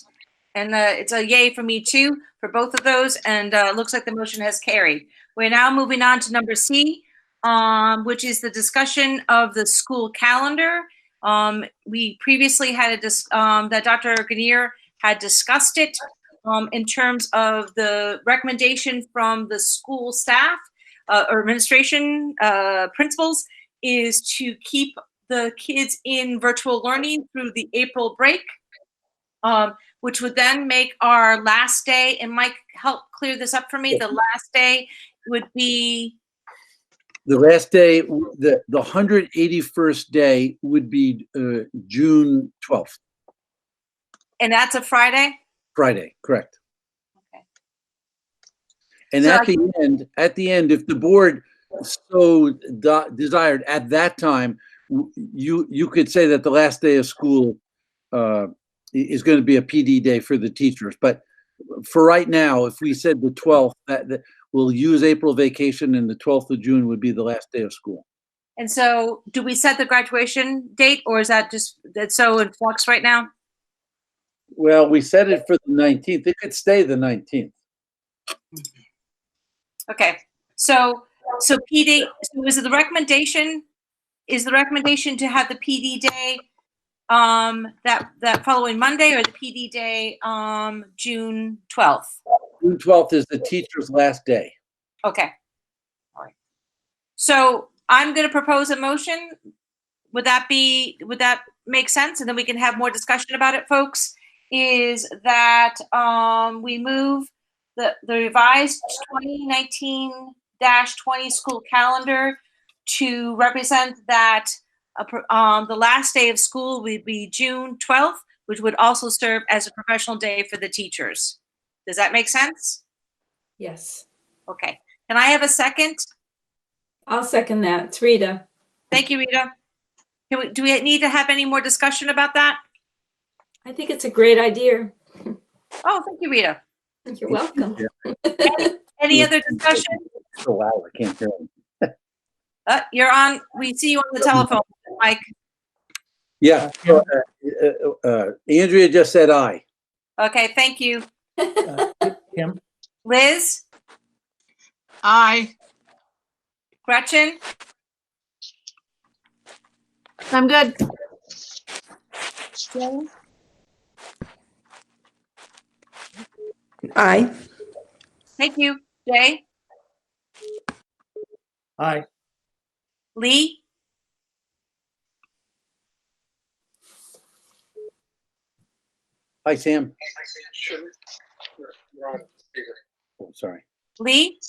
And it's a yay for me too, for both of those, and looks like the motion has carried. We're now moving on to number C, which is the discussion of the school calendar. We previously had that Dr. Grenier had discussed it in terms of the recommendation from the school staff or administration principals is to keep the kids in virtual learning through the April break, which would then make our last day, and Mike, help clear this up for me, the last day would be The last day, the 181st day would be June 12th, and that's a Friday? Friday, correct. Okay. And So at the end, if the board so desired at that time, you could say that the last day of school is going to be a PD day for the teachers. But for right now, if we said the 12th, that we'll use April vacation, and the 12th of June would be the last day of school. And so do we set the graduation date, or is that just, that's so in flux right now? Well, we set it for the 19th. It could stay the 19th. Okay, so PD, so is the recommendation to have the PD day that following Monday, or the PD day June 12th? June 12th is the teacher's last day. Okay. All right. So I'm going to propose a motion. Would that make sense? And then we can have more discussion about it, folks. Is that we move the revised 2019-20 school calendar to represent that the last day of school would be June 12th, which would also serve as a professional day for the teachers. Does that make sense? Yes. Okay. Can I have a second? I'll second that. It's Rita. Thank you, Rita. Do we need to have any more discussion about that? I think it's a great idea. Oh, thank you, Rita. You're welcome. Any other discussion? So loud, I can't hear him. You're on. We see you on the telephone, Mike. Yeah. Andrea just said aye. Okay, thank you. Kim? Liz? Aye. Gretchen? I'm good. Jane? Aye. Thank you. Jay? Aye. Lee? Hi, Sam. Oh, sorry. Lee?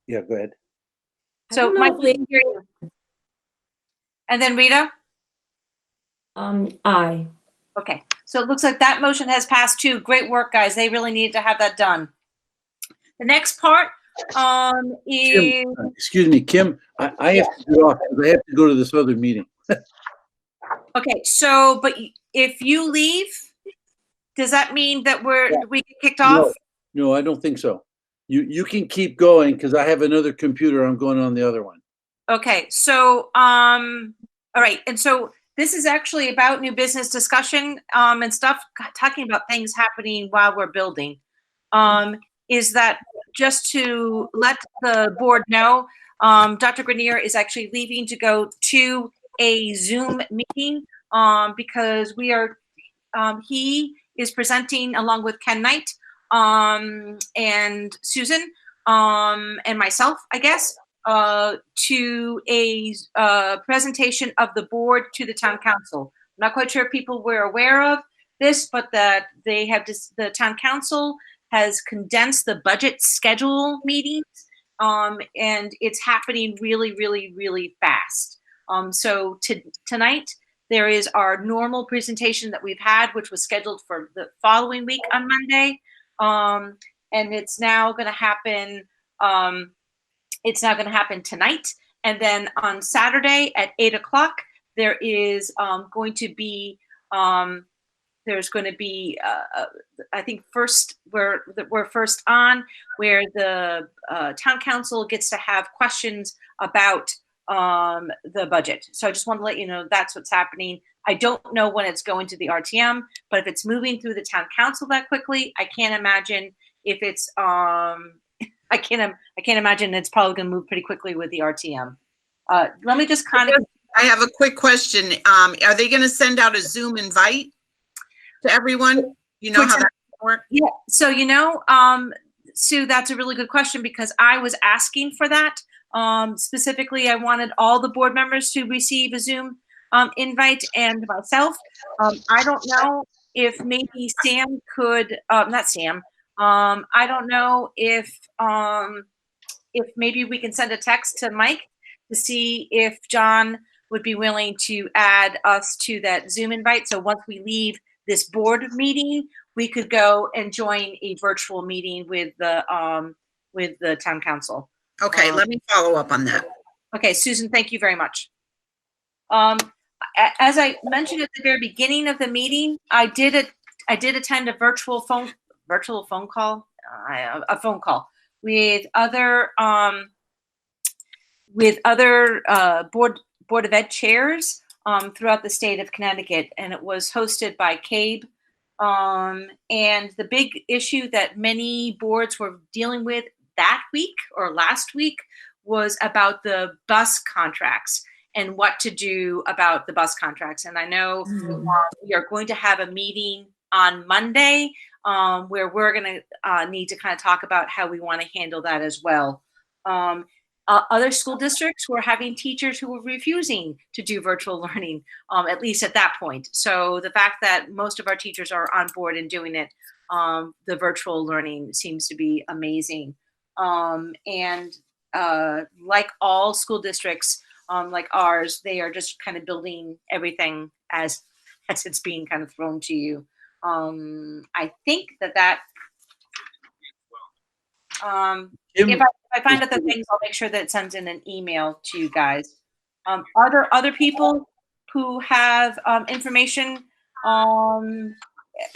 Yeah, go ahead. So Mike, we can hear you. And then Rita? Aye. Okay, so it looks like that motion has passed too. Great work, guys. They really needed to have that done. The next part is... Kim, excuse me, Kim, I have to get off because I have to go to this other meeting. Okay, so, but if you leave, does that mean that we get kicked off? No, I don't think so. You can keep going because I have another computer. I'm going on the other one. Okay, so, all right, and so this is actually about new business discussion and stuff, talking about things happening while we're building. Is that just to let the board know, Dr. Grenier is actually leaving to go to a Zoom meeting because we are, he is presenting along with Ken Knight and Susan and myself, I guess, to a presentation of the board to the town council. I'm not quite sure if people were aware of this, but that they have the town council has condensed the budget schedule meetings, and it's happening really, really, really fast. So tonight, there is our normal presentation that we've had, which was scheduled for the following week on Monday. And it's now going to happen. It's now going to happen tonight. And then on Saturday at 8 o'clock, there is going to be, there's going to be, I think first, we're first on, where the town council gets to have questions about the budget. So I just want to let you know that's what's happening. I don't know when it's going to the RTM, but if it's moving through the town council that quickly, I can't imagine if it's, I can't imagine it's probably going to move pretty quickly with the RTM. Let me just kind of. I have a quick question. Are they going to send out a Zoom invite to everyone? You know how that works? Yeah. So, Sue, that's a really good question because I was asking for that. Specifically, I wanted all the board members to receive a Zoom invite and myself. I don't know if maybe Sam could, not Sam. I don't know if maybe we can send a text to Mike to see if John would be willing to add us to that Zoom invite. So once we leave this board meeting, we could go and join a virtual meeting with the town council. Okay, let me follow up on that. Okay, Susan, thank you very much. As I mentioned at the very beginning of the meeting, I did attend a phone call with other board of ed chairs throughout the state of Connecticut, and it was hosted by CABE. And the big issue that many boards were dealing with that week or last week was about the bus contracts and what to do about the bus contracts. And I know we are going to have a meeting on Monday where we're going to need to kind of talk about how we want to handle that as well. Other school districts were having teachers who were refusing to do virtual learning, at least at that point. So the fact that most of our teachers are on board and doing it, the virtual learning seems to be amazing. And like all school districts, like ours, they are just kind of building everything as it's being kind of thrown to you. I think that if I find out the things, I'll make sure that it sends in an email to you guys. Are there other people who have information and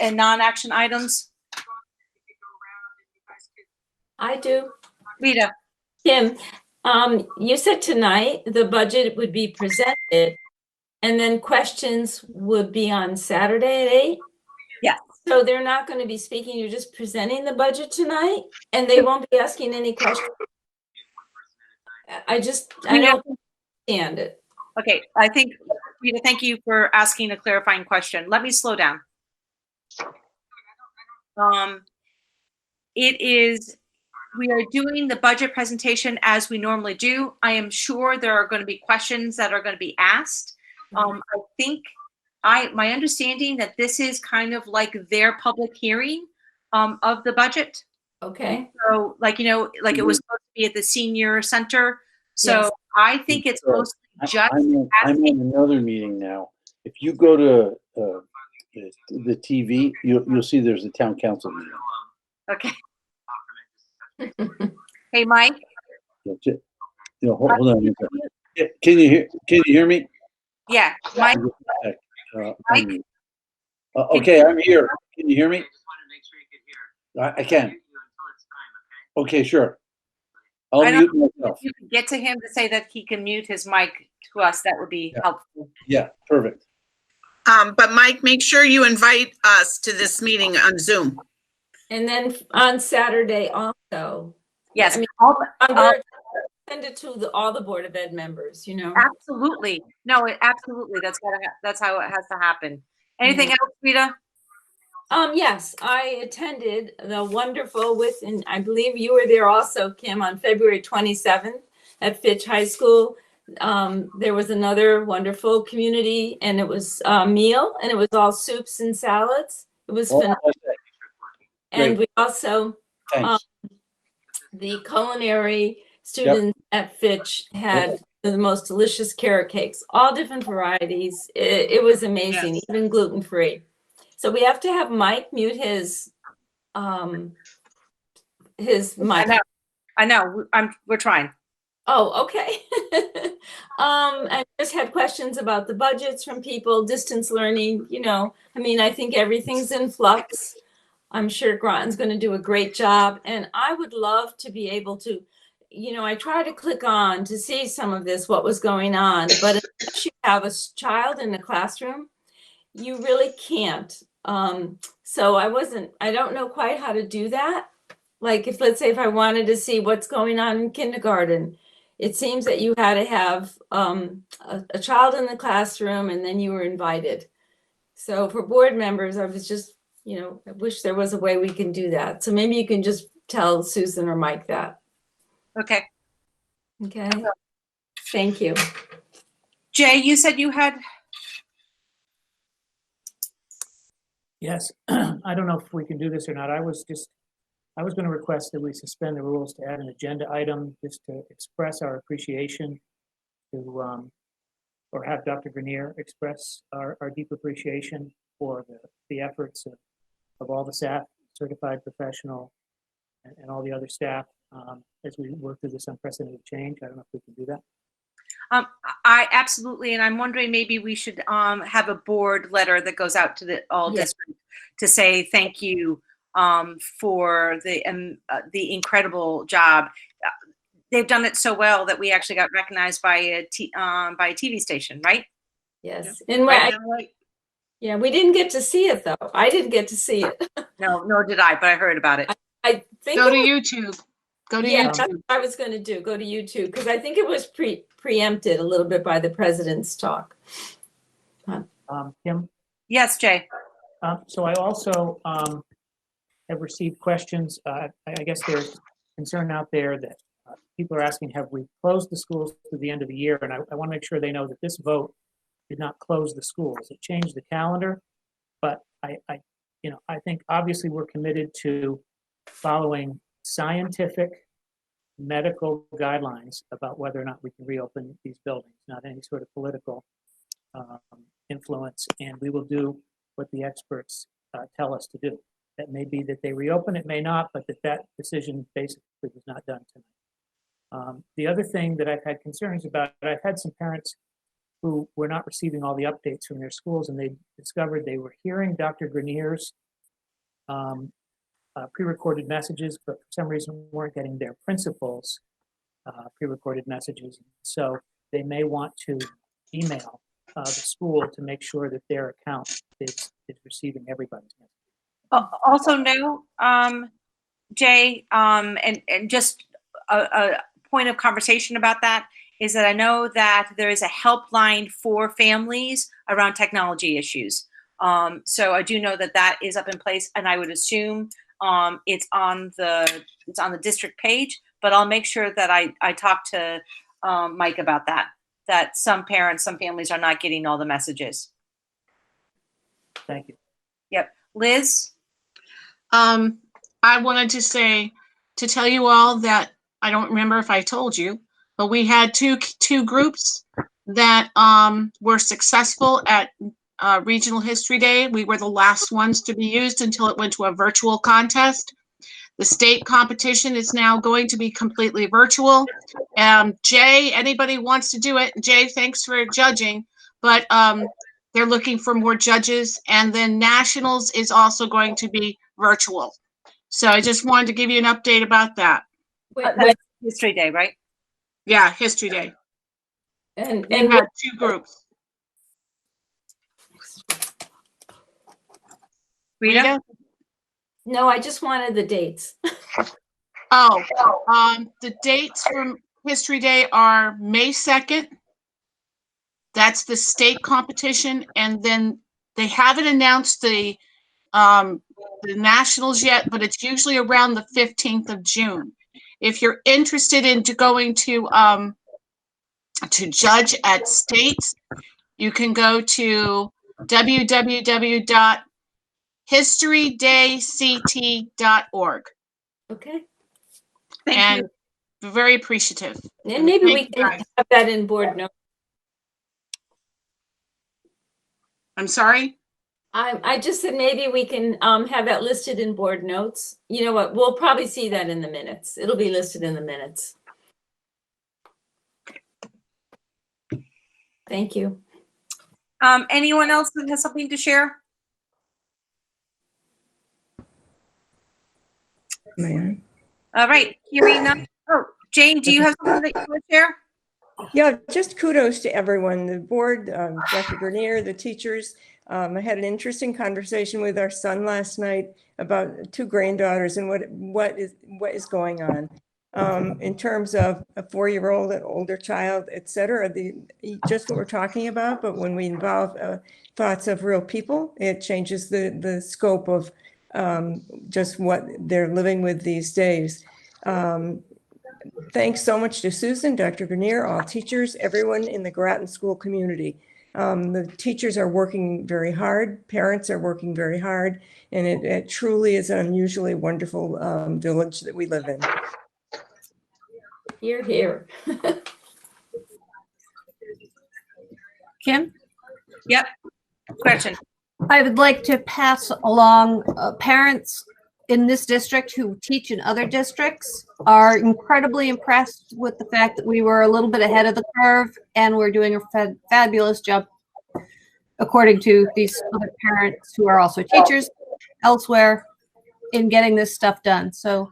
non-action items? I do. Rita. Kim, you said tonight the budget would be presented and then questions would be on Saturday at 8? Yeah. So they're not going to be speaking, you're just presenting the budget tonight and they won't be asking any questions? I don't understand it. Okay, I think, Rita, thank you for asking a clarifying question. Let me slow down. We are doing the budget presentation as we normally do. I am sure there are going to be questions that are going to be asked. I think my understanding that this is kind of like their public hearing of the budget. Okay. So like it was supposed to be at the senior center. So Yes. I think it's mostly just I'm in another meeting now. If you go to the TV, you'll see there's a town council meeting. Okay. Hey, Mike. Hold on. Can you hear me? Yeah, Mike. Mike? Okay, I'm here. Can you hear me? I can. Okay, sure. I'll mute myself. If you could get to him to say that he can mute his mic to us, that would be helpful. Yeah, perfect. But Mike, make sure you invite us to this meeting on Zoom. And then on Saturday also. Yes. I mean, send it to all the Board of Ed members, Absolutely. No, absolutely. That's how it has to happen. Anything else, Rita? Yes, I attended the wonderful and I believe you were there also, Kim, on February 27th at Fitch High School. There was another wonderful community and it was a meal and it was all soups and salads. It was phenomenal. And we also, the culinary students at Fitch had the most delicious carrot cakes, all different varieties. It was amazing, Yes. even gluten-free. So we have to have Mike mute his mic. I know. We're trying. Oh, okay. I just had questions about the budgets from people, distance learning, I mean, I think everything's in flux. I'm sure Groton's going to do a great job. And I would love to be able to, I try to click on to see some of this, what was going on, but unless you have a child in the classroom, you really can't. So I don't know quite how to do that. Like let's say if I wanted to see what's going on in kindergarten, it seems that you had to have a child in the classroom and then you were invited. So for board members, I was just, I wish there was a way we can do that. So maybe you can just tell Susan or Mike that. Okay. Okay. Thank you. Jay, you said you had. Yes, I don't know if we can do this or not. I was going to request that we suspend the rules to add an agenda item just to express our appreciation to, or have Dr. Grenier express our deep appreciation for the efforts of all the staff, certified professional, and all the other staff as we work through this unprecedented change. I don't know if we can do that. I absolutely, and I'm wondering maybe we should have a board letter that goes out to all districts to say thank you for the incredible job. They've done it so well that we actually got recognized by a TV station, right? Yes, and yeah, we didn't get to see it though. I didn't get to see it. No, nor did I, but I heard about it. I think Go to YouTube. Go to YouTube. That's what I was going to do. Go to YouTube because I think it was preempted a little bit by the president's talk. Kim? Yes, Jay. So I also have received questions. I guess there's concern out there that people are asking, have we closed the schools through the end of the year? And I want to make sure they know that this vote did not close the schools. It changed the calendar, but I think obviously we're committed to following scientific medical guidelines about whether or not we can reopen these buildings, not any sort of political influence. And we will do what the experts tell us to do. That may be that they reopen, it may not, but that decision basically was not done tonight. The other thing that I've had concerns about, I've had some parents who were not receiving all the updates from their schools, and they discovered they were hearing Dr. Grenier's pre-recorded messages, but for some reason weren't getting their principals' pre-recorded messages. So they may want to email the school to make sure that their account is receiving everybody's message. Also new, Jay, and just a point of conversation about that is that I know that there is a helpline for families around technology issues. So I do know that is up in place, and I would assume it's on the district page. But I'll make sure that I talk to Mike about that some parents, some families are not getting all the messages. Thank you. Yep. Liz? I wanted to tell you all that I don't remember if I told you, but we had two groups that were successful at Regional History Day. We were the last ones to be used until it went to a virtual contest. The state competition is now going to be completely virtual. Jay, anybody wants to do it? Jay, thanks for judging, but they're looking for more judges. And then Nationals is also going to be virtual. So I just wanted to give you an update about that. That's History Day, right? Yeah, History Day. And we had two groups. Rita? No, I just wanted the dates. The dates from History Day are May 2nd. That's the state competition. And then they haven't announced the Nationals yet, but it's usually around the 15th of June. If you're interested in going to judge at states, you can go to www.historydayct.org. Okay. Thank you. very appreciative. And maybe we can have that in board notes. I'm sorry? I just said maybe we can have that listed in board notes. You know what? We'll probably see that in the minutes. It'll be listed in the minutes. Thank you. Anyone else that has something to share? Man. All right, hearing none. Oh, Jane, do you have something that you want to share? Yeah, just kudos to everyone, the board, Dr. Grenier, the teachers. I had an interesting conversation with our son last night about 2 granddaughters and what is going on in terms of a 4-year-old, an older child, et cetera. Just what we're talking about, but when we involve thoughts of real people, it changes the scope of just what they're living with these days. Thanks so much to Susan, Dr. Grenier, all teachers, everyone in the Groton school community. The teachers are working very hard, parents are working very hard, and it truly is an unusually wonderful village that we live in. You're here. Kim? Yep. Question. I would like to pass along parents in this district who teach in other districts are incredibly impressed with the fact that we were a little bit ahead of the curve and we're doing a fabulous job, according to these other parents who are also teachers elsewhere, in getting this stuff done. So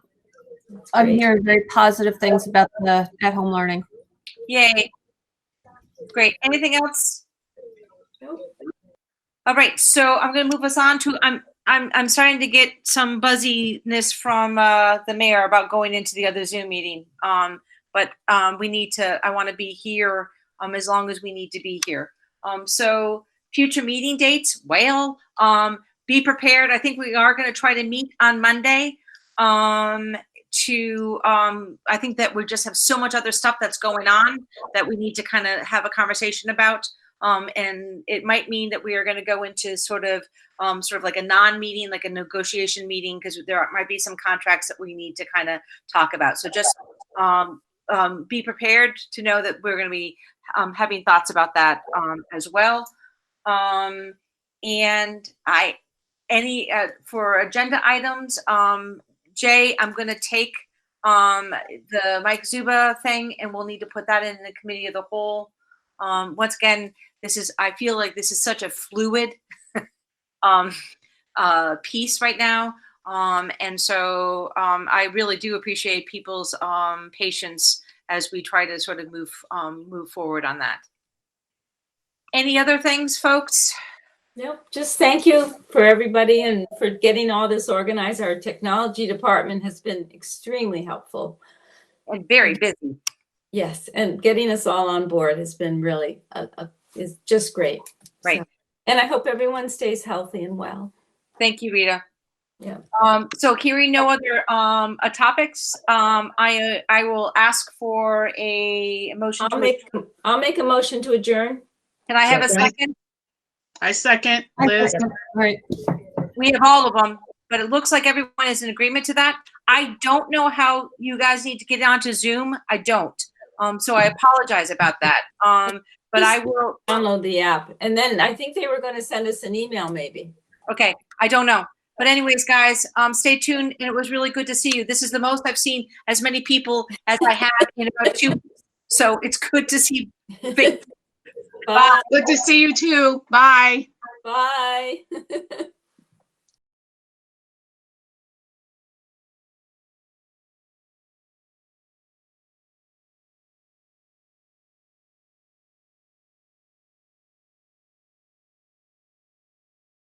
I'm hearing very positive things about the at-home learning. Yay. Great. Anything else? Nope. All right, so I'm going to move us on to, I'm starting to get some buzziness from the mayor about going into the other Zoom meeting. But we need to, I want to be here as long as we need to be here. So future meeting dates, well, be prepared. I think we are going to try to meet on Monday I think that we just have so much other stuff that's going on that we need to kind of have a conversation about. And it might mean that we are going to go into sort of like a non-meeting, like a negotiation meeting, because there might be some contracts that we need to kind of talk about. So just be prepared to know that we're going to be having thoughts about that as well. And for agenda items, Jay, I'm going to take the Mike Zuba thing, and we'll need to put that in the committee of the whole. Once again, I feel like this is such a fluid piece right now. And so I really do appreciate people's patience as we try to sort of move forward on that. Any other things, folks? Nope. Just thank you for everybody and for getting all this organized. Our technology department has been extremely helpful. And very busy. Yes, and getting us all on board has been really is just great. Right. So, and I hope everyone stays healthy and well. Thank you, Rita. Yeah. So hearing no other topics, I will ask for a motion. I'll make a motion to adjourn. Can I have a second? I second, Liz. Right. We have all of them, but it looks like everyone is in agreement to that. I don't know how you guys need to get onto Zoom. I don't. So I apologize about that. But I will download the app. And then I think they were going to send us an email maybe. Okay. I don't know. But anyways, guys, stay tuned. And it was really good to see you. This is the most I've seen as many people as I had in about 2 weeks. So it's good to see. Bye. Good to see you too. Bye. Bye.